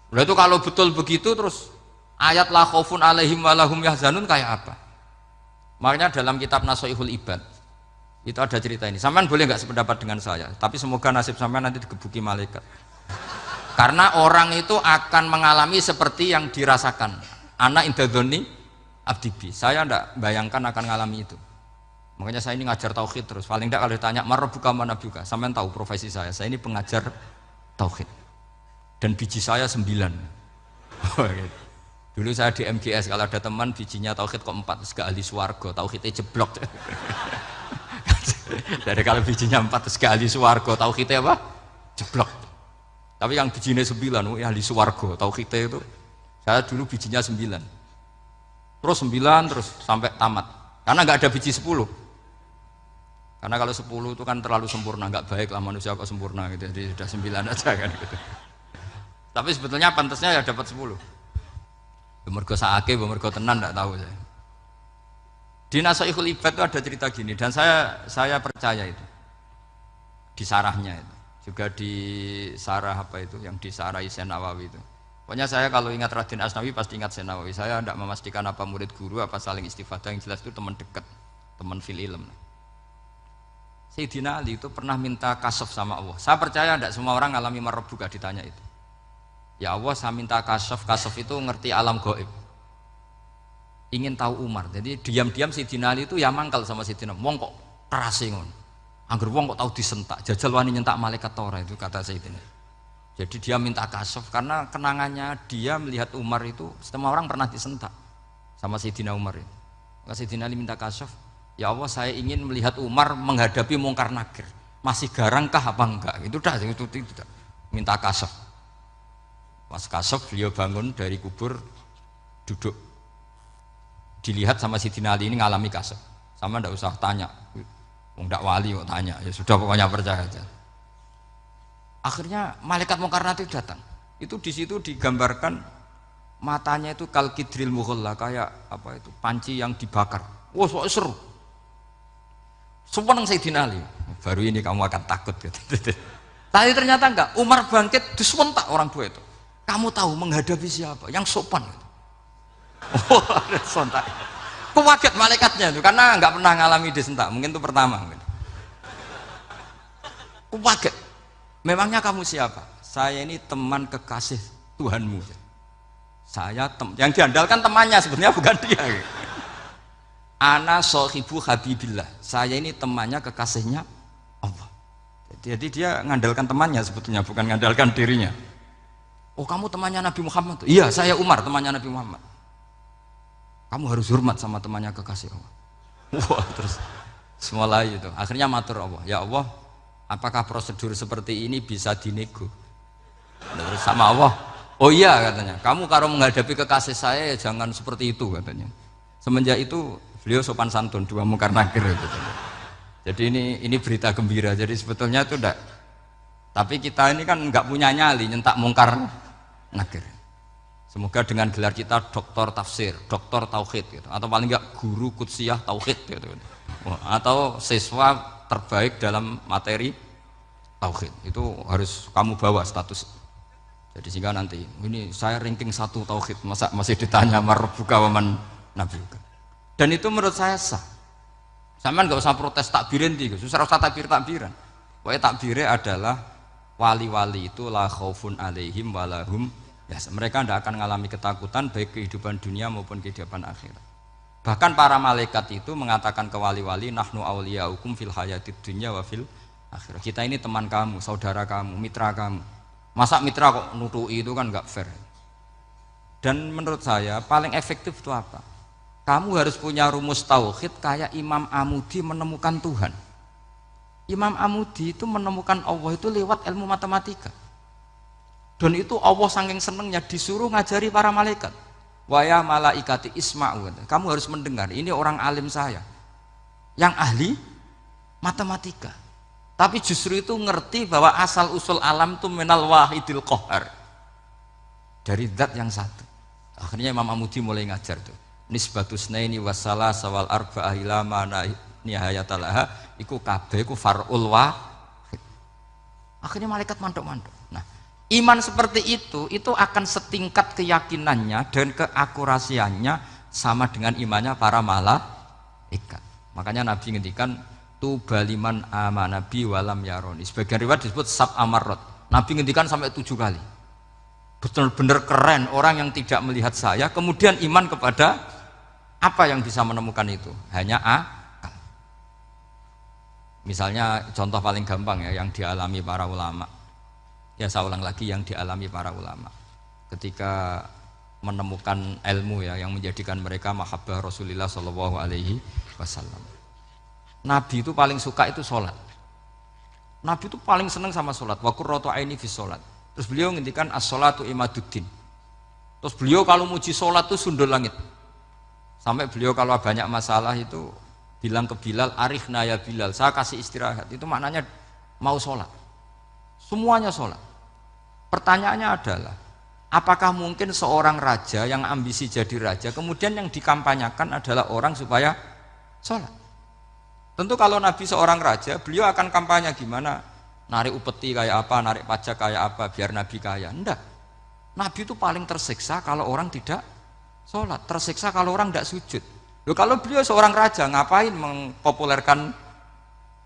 Udah itu kalau betul begitu terus ayat la khaufun alaihim walahum yahzanun kayak apa? Makanya dalam kitab Nasoihul Ibad itu ada cerita ini. Sampean boleh nggak sependapat dengan saya, tapi semoga nasib sampean nanti digebuki malaikat. Karena orang itu akan mengalami seperti yang dirasakan. Anak indadzoni abdibi. Saya tidak bayangkan akan mengalami itu. Makanya saya ini ngajar tauhid terus. Paling tidak kalau ditanya marabbuka manabuka, sampean tahu profesi saya. Saya ini pengajar tauhid. Dan biji saya 9. Dulu saya di MGS, kalau ada teman bijinya tauhid kok 4, terus gak ahli swarga, tauhidnya jeblok. Dari kalau bijinya 4 terus gak ahli swarga, tauhidnya apa? Jeblok. Tapi yang bijinya 9, ahli swarga, tauhidnya itu. Saya dulu bijinya 9. Terus 9 terus sampai tamat. Karena nggak ada biji 10. Karena kalau 10 itu kan terlalu sempurna, nggak baik lah manusia kok sempurna gitu. Jadi sudah 9 aja kan gitu. Tapi sebetulnya pantasnya ya dapat 10. Mergo saake, mergo tenan enggak tahu saya. Di Nasoihul Ibad itu ada cerita gini dan saya percaya itu. Di sarahnya itu. Juga di sarah apa itu yang di sarah Sen Nawawi itu. Pokoknya saya kalau ingat Raden Asnawi pasti ingat Sen Nawawi. Saya tidak memastikan apa murid guru apa saling istifadah, yang jelas itu teman dekat, teman fil ilm. Sayyidina Ali itu pernah minta kasaf sama Allah. Saya percaya tidak semua orang ngalami marabbuka ditanya itu. Ya Allah, saya minta kasaf itu ngerti alam gaib. ingin tahu Umar. Jadi diam-diam Sayyidina Ali itu ya mangkal sama Sayyidina. Wong kok kerase ngono. Angger wong kok tahu disentak, jajal wani nyentak malaikat ora itu kata Sayyidina. Jadi dia minta kasaf karena kenangannya dia melihat Umar itu semua orang pernah disentak sama Sayyidina Umar itu. Maka Sayyidina Ali minta kasaf, ya Allah saya ingin melihat Umar menghadapi mungkar nakir. Masih garangkah apa enggak? Itu dah itu tidak. Minta kasaf. Pas kasaf beliau bangun dari kubur duduk. Dilihat sama Sayyidina Ali ini ngalami kasaf. Sama ndak usah tanya. Ndak wali kok tanya. Ya sudah pokoknya percaya aja. Akhirnya malaikat mungkar nakir datang. Itu di situ digambarkan matanya itu kal kidril mughalla kayak apa itu panci yang dibakar. Wah, so seru. Sumpah Sayyidina Ali. Baru ini kamu akan takut gitu. Tapi ternyata enggak. Umar bangkit disewentak orang tua itu. Kamu tahu menghadapi siapa? Yang sopan gitu. Oh, ada sontak. Kaget malaikatnya itu karena enggak pernah ngalami disentak. Mungkin itu pertama. Kaget. Memangnya kamu siapa? Saya ini teman kekasih Tuhanmu. Saya yang diandalkan temannya sebenarnya bukan dia. Ana sohibu habibillah. Saya ini temannya kekasihnya Allah. Jadi dia ngandalkan temannya sebetulnya bukan ngandalkan dirinya. Oh kamu temannya Nabi Muhammad? Iya saya Umar temannya Nabi Muhammad. Kamu harus hormat sama temannya kekasih Allah. Wah terus semulai itu. Akhirnya matur Allah. Ya Allah, apakah prosedur seperti ini bisa dinego? Terus sama Allah. Oh iya katanya. Kamu kalau menghadapi kekasih saya ya jangan seperti itu katanya. Semenjak itu beliau sopan santun dua mungkar nakir gitu. Jadi ini berita gembira. Jadi sebetulnya itu enggak. Tapi kita ini kan enggak punya nyali nyentak mungkar nakir. Semoga dengan gelar kita doktor tafsir, doktor tauhid gitu. Atau paling enggak guru kutsiyah tauhid gitu. Atau siswa terbaik dalam materi tauhid. Itu harus kamu bawa status. Jadi sehingga nanti ini saya ranking 1 tauhid, masa masih ditanya marbuka waman nabiuka. Dan itu menurut saya sah. Sampean nggak usah protes takbirin tiga, susah usah takbiran. Pokoknya takbirnya adalah wali-wali itu la khaufun alaihim walahum ya mereka tidak akan mengalami ketakutan baik kehidupan dunia maupun kehidupan akhirat. Bahkan para malaikat itu mengatakan ke wali-wali nahnu auliyaukum fil hayatid dunya wa fil akhirah. Kita ini teman kamu, saudara kamu, mitra kamu. Masa mitra kok nutui itu kan nggak fair. Dan menurut saya paling efektif itu apa? Kamu harus punya rumus tauhid kayak Imam Amudi menemukan Tuhan. Imam Amudi itu menemukan Allah itu lewat ilmu matematika. Dan itu Allah saking senengnya disuruh ngajari para malaikat. Wa ya malaikati isma'u. Kamu harus mendengar, ini orang alim saya yang ahli matematika. Tapi justru itu ngerti bahwa asal usul alam itu minal wahidil qahar. Dari zat yang satu. Akhirnya Imam Amudi mulai ngajar tuh. Nisbatus naini wassalah sawal arba'ah ila mana nihayatalaha iku kabeh iku far'ul wahid. Akhirnya malaikat mantuk-mantuk. Nah, iman seperti itu akan setingkat keyakinannya dan keakurasiannya sama dengan imannya para malaikat. Makanya Nabi ngendikan tu baliman amanabi walam yaroni. Sebagian riwayat disebut sab amarot. Nabi ngendikan sampai 7 kali. Benar-benar keren orang yang tidak melihat saya kemudian iman kepada apa yang bisa menemukan itu? Hanya akal. Misalnya contoh paling gampang ya yang dialami para ulama. Ya saya ulang lagi yang dialami para ulama. Ketika menemukan ilmu ya yang menjadikan mereka mahabbah Rasulullah Shallallahu Alaihi Wasallam. Nabi itu paling suka itu sholat. Nabi itu paling senang sama sholat. Wa qurratu aini fi sholat. Terus beliau ngendikan as-sholatu imaduddin. Terus beliau kalau muji sholat itu sundul langit. Sampai beliau kalau banyak masalah itu bilang ke Bilal, arifna ya Bilal, saya kasih istirahat. Itu maknanya mau sholat. Semuanya sholat. Pertanyaannya adalah, apakah mungkin seorang raja yang ambisi jadi raja, kemudian yang dikampanyakan adalah orang supaya sholat? Tentu kalau Nabi seorang raja, beliau akan kampanye gimana? Narik upeti kayak apa, narik pajak kayak apa, biar Nabi kaya. Enggak. Nabi itu paling tersiksa kalau orang tidak sholat, tersiksa kalau orang tidak sujud. Loh, kalau beliau seorang raja, ngapain mempopulerkan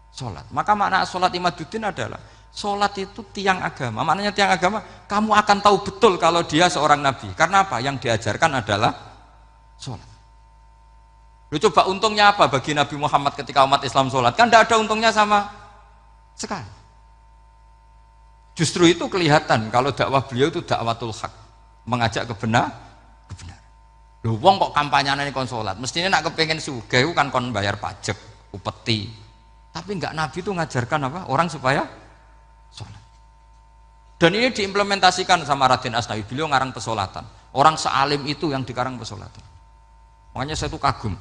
sholat? Maka makna sholat imaduddin adalah sholat itu tiang agama. Maknanya tiang agama, kamu akan tahu betul kalau dia seorang nabi. Karena apa? Yang diajarkan adalah sholat. Lu coba untungnya apa bagi Nabi Muhammad ketika umat Islam sholat? Kan tidak ada untungnya sama sekali. Justru itu kelihatan kalau dakwah beliau itu dakwatul haq, mengajak kebenaran. Lho wong kok kampanyane kon sholat, mestinya nak kepengen sugih kan kon bayar pajak, upeti. Tapi enggak, Nabi itu ngajarkan apa? Orang supaya sholat. Dan ini diimplementasikan sama Raden Asnawi, beliau ngarang pesolatan. Orang sealim itu yang dikarang pesolatan. Makanya saya tuh kagum.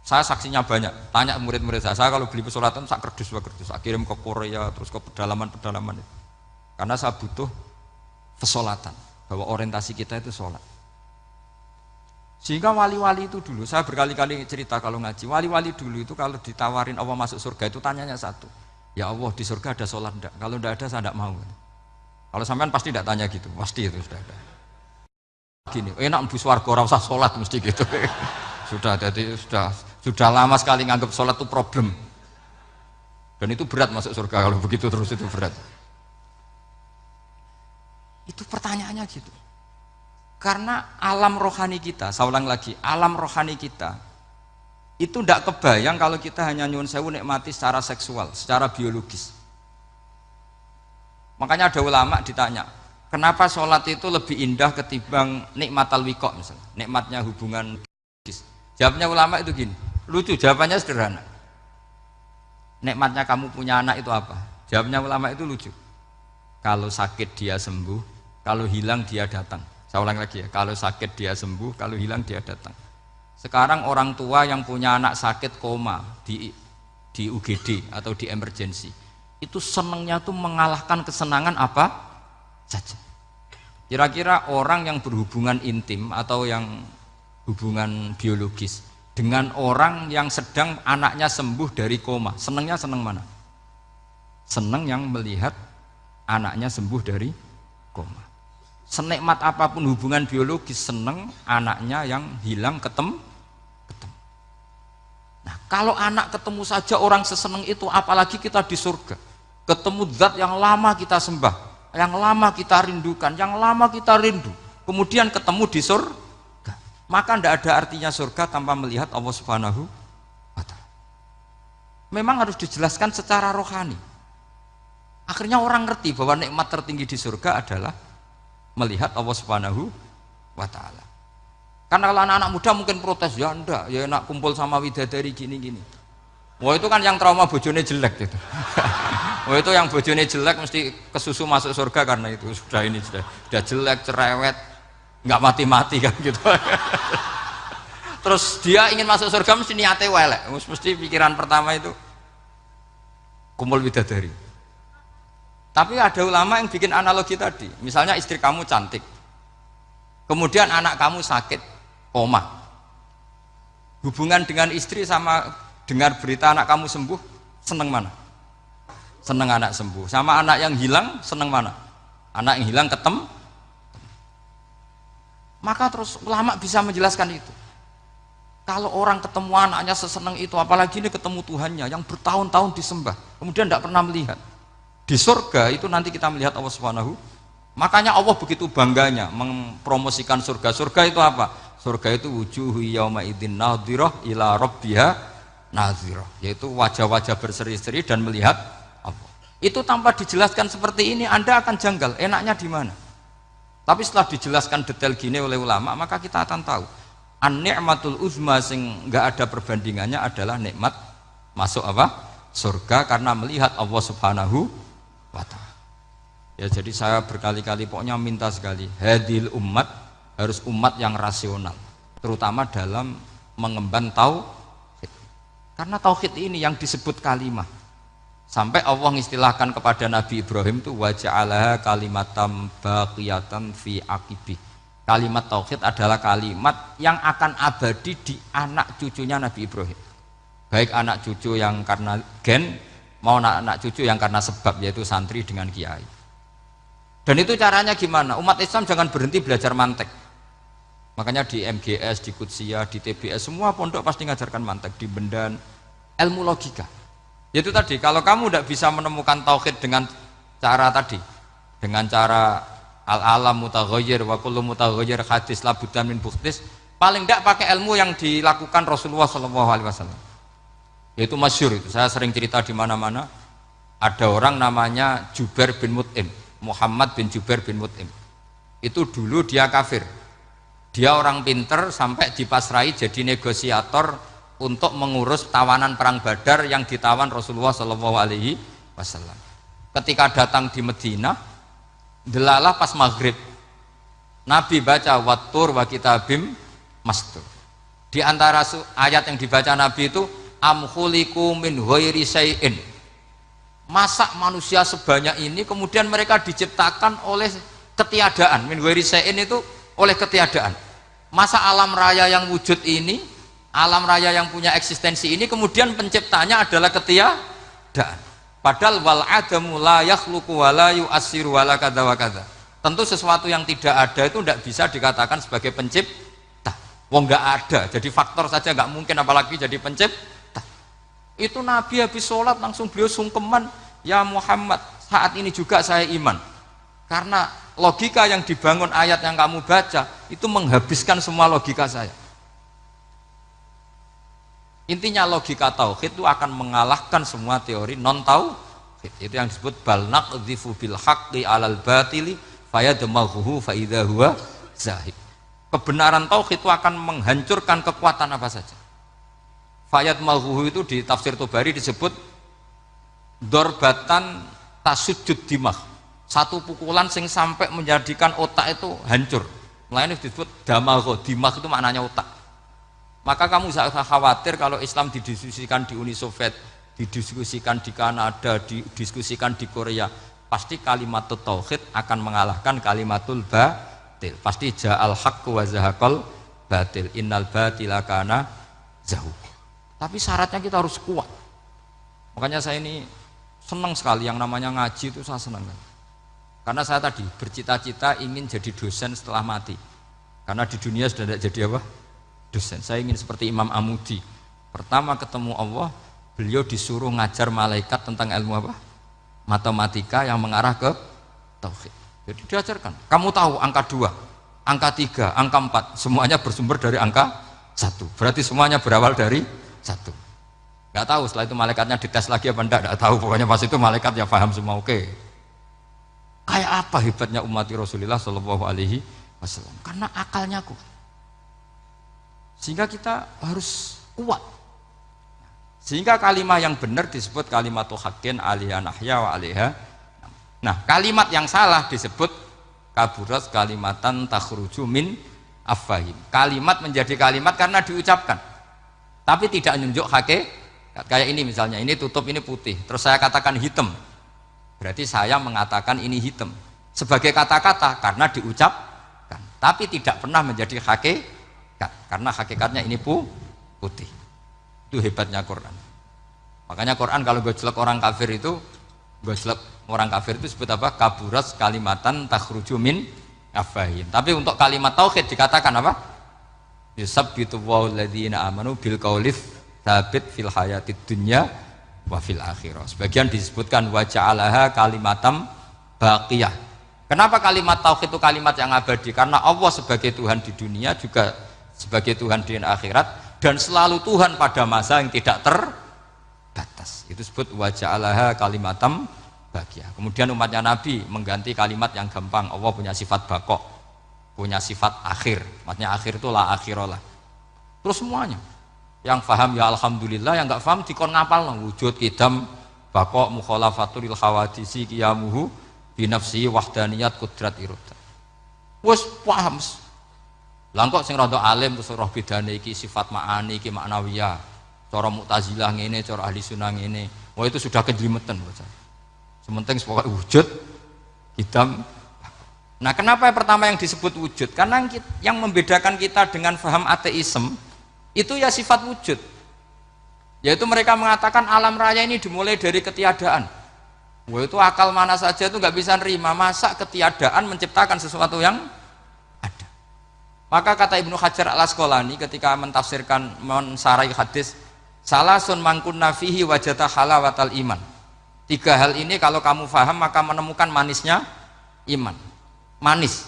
Saya saksinya banyak, tanya murid-murid saya kalau beli pesolatan saya kerdus, saya kirim ke Korea, terus ke pedalaman-pedalaman itu. Karena saya butuh pesolatan, bahwa orientasi kita itu sholat. Sehingga wali-wali itu dulu, saya berkali-kali cerita kalau ngaji, wali-wali dulu itu kalau ditawarin Allah masuk surga itu tanyanya satu, ya Allah di surga ada sholat enggak? Kalau enggak ada saya enggak mau. Kalau sampean pasti enggak tanya gitu, pasti itu sudah ada. Gini, enak mbus warga ora usah sholat mesti gitu. Sudah, jadi sudah lama sekali nganggap sholat itu problem. Dan itu berat masuk surga kalau begitu terus, itu berat. Itu pertanyaannya gitu. Karena alam rohani kita, saya ulang lagi, alam rohani kita itu tidak kebayang kalau kita hanya nyuwun sewu nikmati secara seksual, secara biologis. Makanya ada ulama ditanya, kenapa sholat itu lebih indah ketimbang nikmatal wiqo misalnya, nikmatnya hubungan biologis. Jawabnya ulama itu gini, lucu, jawabannya sederhana. Nikmatnya kamu punya anak itu apa? Jawabnya ulama itu lucu. Kalau sakit dia sembuh, kalau hilang dia datang. Saya ulang lagi ya, kalau sakit dia sembuh, kalau hilang dia datang. Sekarang orang tua yang punya anak sakit koma di UGD atau di emergency, itu senangnya tuh mengalahkan kesenangan apa saja. Kira-kira orang yang berhubungan intim atau yang hubungan biologis dengan orang yang sedang anaknya sembuh dari koma, senangnya senang mana? Senang yang melihat anaknya sembuh dari koma. Senikmat apapun hubungan biologis, senang anaknya yang hilang ketemu. Nah, kalau anak ketemu saja orang seseneng itu, apalagi kita di surga, ketemu zat yang lama kita sembah, yang lama kita rindukan, yang lama kita rindu, kemudian ketemu di surga, maka tidak ada artinya surga tanpa melihat Allah Subhanahu wa Ta'ala. Memang harus dijelaskan secara rohani. Akhirnya orang ngerti bahwa nikmat tertinggi di surga adalah melihat Allah Subhanahu wa Ta'ala. Karena kalau anak-anak muda mungkin protes, ya enggak, ya enak kumpul sama widadari gini-gini. Wah itu kan yang trauma bojone jelek gitu. Wah itu yang bojone jelek mesti kesusu masuk surga karena itu sudah jelek, cerewet, nggak mati-mati kan gitu. Terus dia ingin masuk surga mesti niatnya welek, mesti pikiran pertama itu kumpul widadari. Tapi ada ulama yang bikin analogi tadi, misalnya istri kamu cantik, kemudian anak kamu sakit, koma. Hubungan dengan istri sama dengar berita anak kamu sembuh, seneng mana? Seneng anak sembuh. Sama anak yang hilang, seneng mana? Anak yang hilang ketemu. Maka terus ulama bisa menjelaskan itu. Kalau orang ketemu anaknya seseneng itu, apalagi ini ketemu Tuhannya yang bertahun-tahun disembah, kemudian tidak pernah melihat. Di surga itu nanti kita melihat Allah Subhanahu. Makanya Allah begitu bangganya mempromosikan surga. Surga itu apa? Surga itu wujuhu yauma idzin nadhirah ila rabbiha nadhirah, yaitu wajah-wajah berseri-seri dan melihat Allah. Itu tanpa dijelaskan seperti ini Anda akan janggal, enaknya di mana? Tapi setelah dijelaskan detail gini oleh ulama, maka kita akan tahu an-ni'matul uzma sing enggak ada perbandingannya adalah nikmat masuk apa? Surga karena melihat Allah Subhanahu wa Ta'ala. Ya jadi saya berkali-kali pokoknya minta sekali, hadil umat harus umat yang rasional, terutama dalam mengemban tauhid. Karena tauhid ini yang disebut kalimah. Sampai Allah mengistilahkan kepada Nabi Ibrahim itu wa ja'alaha kalimatam baqiyatan fi aqibi. Kalimat tauhid adalah kalimat yang akan abadi di anak cucunya Nabi Ibrahim. Baik anak cucu yang karena gen mau anak cucu yang karena sebab, yaitu santri dengan kiai. Dan itu caranya gimana? Umat Islam jangan berhenti belajar mantek. Makanya di MGS, di Qudsiyah, di TBS semua pondok pasti ngajarkan mantek, di Bendan, ilmu logika. Yaitu tadi, kalau kamu tidak bisa menemukan tauhid dengan cara tadi, dengan cara al-alam mutaghayyir wa kullu mutaghayyir hadis la budda min bukhtis, paling tidak pakai ilmu yang dilakukan Rasulullah SAW. Yaitu masyhur itu, saya sering cerita di mana-mana. Ada orang namanya Jubair bin Mut'im, Muhammad bin Jubair bin Mut'im. Itu dulu dia kafir. Dia orang pinter sampai dipasrai jadi negosiator untuk mengurus tawanan perang Badar yang ditawan Rasulullah SAW. Ketika datang di Madinah, delalah pas maghrib, Nabi baca wattur wa kitabim mastur. Di antara ayat yang dibaca Nabi itu am khuliqu min ghairi syai'in. Masa manusia sebanyak ini kemudian mereka diciptakan oleh ketiadaan. Min ghairi syai'in itu oleh ketiadaan. Masa alam raya yang wujud ini, alam raya yang punya eksistensi ini kemudian penciptanya adalah ketiadaan. Padahal wal adamu la yakhluqu wa la yu'assiru wa la kadza wa kadza. Tentu sesuatu yang tidak ada itu tidak bisa dikatakan sebagai pencipta. Wong nggak ada, jadi faktor saja nggak mungkin apalagi jadi pencipta. Itu Nabi habis sholat langsung beliau sungkeman, ya Muhammad, saat ini juga saya iman. Karena logika yang dibangun ayat yang kamu baca itu menghabiskan semua logika saya. Intinya logika tauhid itu akan mengalahkan semua teori non tauhid. Itu yang disebut bal naqdhifu bil haqqi 'alal batili fayadmaghuhu fa idza huwa zahid. Kebenaran tauhid itu akan menghancurkan kekuatan apa saja. Fayadmaghuhu itu di tafsir Tobari disebut dorbatan tasujud dimah. Satu pukulan sing sampai menjadikan otak itu hancur. Mulanya disebut damagho, dimah itu maknanya otak. Maka kamu jangan khawatir kalau Islam didiskusikan di Uni Soviet, didiskusikan di Kanada, didiskusikan di Korea, pasti kalimat tauhid akan mengalahkan kalimatul batil. Pasti ja'al haqqu wa zahaqal batil, innal batila kana zahuq. Tapi syaratnya kita harus kuat. Makanya saya ini senang sekali yang namanya ngaji itu, saya senang. Karena saya tadi bercita-cita ingin jadi dosen setelah mati. Karena di dunia sudah tidak jadi apa? Dosen. Saya ingin seperti Imam Amudi. Pertama ketemu Allah, beliau disuruh ngajar malaikat tentang ilmu apa? Matematika yang mengarah ke tauhid. Jadi diajarkan. Kamu tahu angka 2, angka 3, angka 4, semuanya bersumber dari angka 1. Berarti semuanya berawal dari 1. Gak tahu setelah itu malaikatnya dites lagi apa enggak, enggak tahu. Pokoknya pas itu malaikat ya paham semua. Oke. Kayak apa hebatnya umat Rasulullah Shallallahu Alaihi Wasallam? Karena akalnya kuat. Sehingga kita harus kuat. Sehingga kalimat yang benar disebut kalimatu haqqin 'alaiha nahya wa 'alaiha. Nah, kalimat yang salah disebut kaburat kalimatan takhruju min afwahim. Kalimat menjadi kalimat karena diucapkan. Tapi tidak menunjuk hakikat. Kayak ini misalnya, ini tutup, ini putih. Terus saya katakan hitam. Berarti saya mengatakan ini hitam. Sebagai kata-kata karena diucapkan. Tapi tidak pernah menjadi hakikat. Karena hakikatnya ini putih. Itu hebatnya Quran. Makanya Quran kalau gojlek orang kafir itu, gojlek orang kafir itu sebut apa? Kaburas kalimatan takhruju min afwahim. Tapi untuk kalimat tauhid dikatakan apa? Yusabbitu walladzina amanu bil qaulits tsabit fil hayatid dunya wa fil akhirah. Sebagian disebutkan wa ja'alaha kalimatam baqiyah. Kenapa kalimat tauhid itu kalimat yang abadi? Karena Allah sebagai Tuhan di dunia juga sebagai Tuhan di akhirat, dan selalu Tuhan pada masa yang tidak terbatas. Itu disebut wa ja'alaha kalimatam baqiyah. Kemudian umatnya Nabi mengganti kalimat yang gampang. Allah punya sifat baqo, punya sifat akhir. Maksudnya akhir itu la akhiralah. Terus semuanya. Yang paham ya alhamdulillah, yang enggak paham dikon ngapal wujud kidam baqo mukhalafatul khawadisi qiyamuhu binafsi wahdaniyat kudrat iroda. Wes paham. Langkok sing rada alim terus roh bedane iki sifat ma'ani iki maknawiyah. Cara Mu'tazilah ngene, cara Ahli Sunnah ngene. Wah itu sudah kejlimetan bocah. Sementing pokoke wujud hitam. Nah, kenapa yang pertama yang disebut wujud? Karena yang membedakan kita dengan faham ateisme itu ya sifat wujud. Yaitu mereka mengatakan alam raya ini dimulai dari ketiadaan. Wah itu akal mana saja itu nggak bisa nerima, masa ketiadaan menciptakan sesuatu yang ada. Maka kata Ibnu Hajar al-Asqalani ketika mentafsirkan mensarai hadis salasun mangkunna fihi wajata halawatal iman. 3 hal ini kalau kamu faham maka menemukan manisnya iman. Manis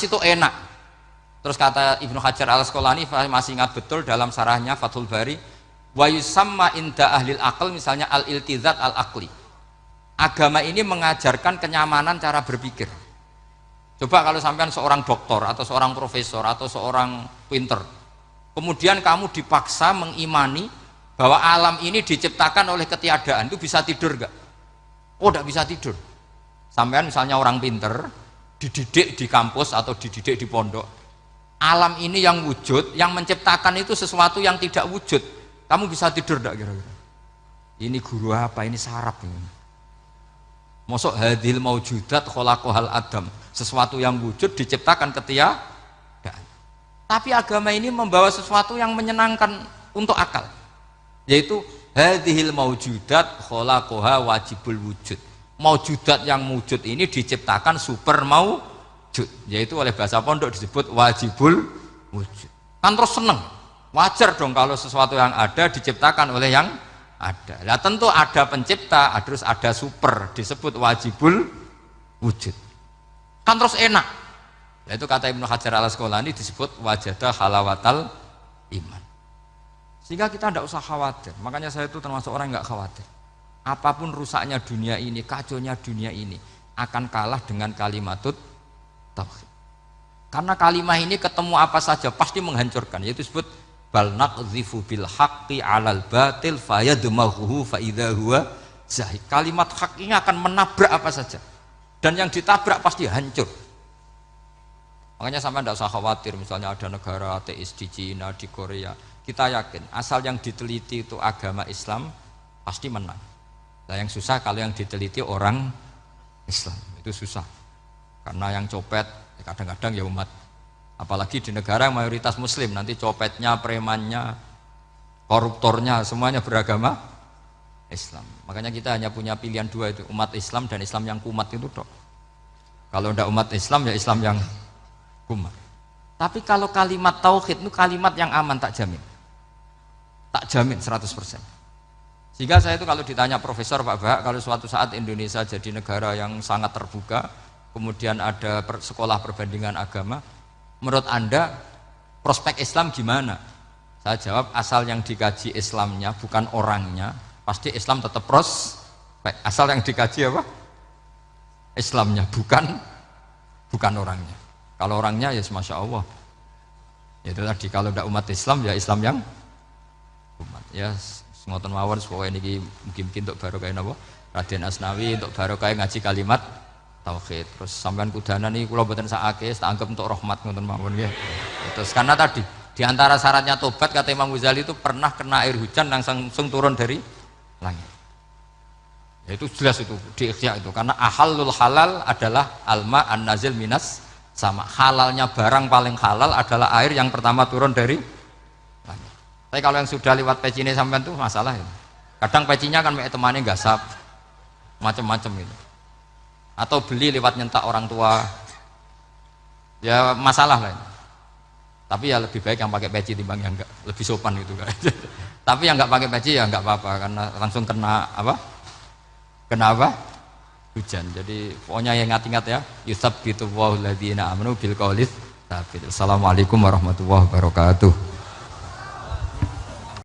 itu enak. Terus kata Ibnu Hajar Al-Asqalani, masih ingat betul dalam sarahnya Fathul Bari, wa yusamma inda ahlil aql, misalnya al-iltizat al-aqli. Agama ini mengajarkan kenyamanan cara berpikir. Coba kalau sampean seorang doktor atau seorang profesor atau seorang pinter, kemudian kamu dipaksa mengimani bahwa alam ini diciptakan oleh ketiadaan, itu bisa tidur gak? Oh, tidak bisa tidur. Sampean misalnya orang pinter, dididik di kampus atau dididik di pondok, alam ini yang wujud, yang menciptakan itu sesuatu yang tidak wujud, kamu bisa tidur gak kira-kira? Ini guru apa? Ini sarap ini. Mosok hadil maujudat khalaqahal adam, sesuatu yang wujud diciptakan ketiadaan. Tapi agama ini membawa sesuatu yang menyenangkan untuk akal, yaitu hadhil maujudat khalaqaha wajibul wujud. Maujudat yang wujud ini diciptakan super maujud, yaitu oleh bahasa pondok disebut wajibul wujud. Kan terus seneng, wajar dong kalau sesuatu yang ada diciptakan oleh yang ada. Nah tentu ada pencipta, terus ada super, disebut wajibul wujud. Kan terus enak. Nah, itu kata Ibnu Hajar Al-Asqalani disebut wajadah halawatal iman. Sehingga kita tidak usah khawatir. Makanya saya itu termasuk orang yang nggak khawatir. Apapun rusaknya dunia ini, kacaunya dunia ini, akan kalah dengan kalimatut tauhid. Karena kalimat ini ketemu apa saja pasti menghancurkan. Yaitu disebut bal naqdhifu bil haqqi 'alal batil fayadmaghuhu fa idza huwa zahid. Kalimat hak ini akan menabrak apa saja, dan yang ditabrak pasti hancur. Makanya sampai tidak usah khawatir misalnya ada negara ateis di Cina, di Korea, kita yakin asal yang diteliti itu agama Islam pasti menang. Nah yang susah kalau yang diteliti orang Islam, itu susah karena yang copet kadang-kadang ya umat. Apalagi di negara yang mayoritas muslim, nanti copetnya, premannya, koruptornya semuanya beragama Islam. Makanya kita hanya punya pilihan dua itu, umat Islam dan Islam yang kumat itu dok. Kalau tidak umat Islam ya Islam yang kumat. Tapi kalau kalimat tauhid itu kalimat yang aman, tak jamin. Tak jamin 100%. Sehingga saya itu kalau ditanya profesor Pak Bahak, kalau suatu saat Indonesia jadi negara yang sangat terbuka, kemudian ada sekolah perbandingan agama, menurut Anda prospek Islam gimana? Saya jawab, asal yang dikaji Islamnya bukan orangnya, pasti Islam tetap prospek. Asal yang dikaji apa? Islamnya, bukan orangnya. Kalau orangnya ya Masya Allah. Itu tadi, kalau tidak umat Islam ya Islam yang umat. Ya ngoten mawon supaya niki mungkin untuk barokah napa? Raden Asnawi untuk barokah ngaji kalimat tauhid. Terus sampean kudanan nih kula mboten sakake, tak anggap untuk rahmat ngoten mawon nggih. Terus karena tadi di antara syaratnya tobat kata Imam Ghazali itu pernah kena air hujan langsung turun dari langit. Ya, itu jelas itu di Ikhya itu, karena ahalul halal adalah alma an-nazil minas sama. Halalnya barang paling halal adalah air yang pertama turun dari langit. Tapi kalau yang sudah lewat peci ini sampean tuh masalah itu. Kadang pecinya kan temannya gasap macam-macam itu. Atau beli lewat nyentak orang tua, ya masalah lain. Tapi ya lebih baik yang pakai peci timbang yang enggak, lebih sopan gitu kan. Tapi yang enggak pakai peci ya enggak apa-apa karena langsung kena apa? Kenapa? Hujan. Jadi pokoknya yang ingat-ingat ya, yusabbitu Allahu alladziina aamanu bil qaulis tsabit. Assalamualaikum warahmatullahi wabarakatuh.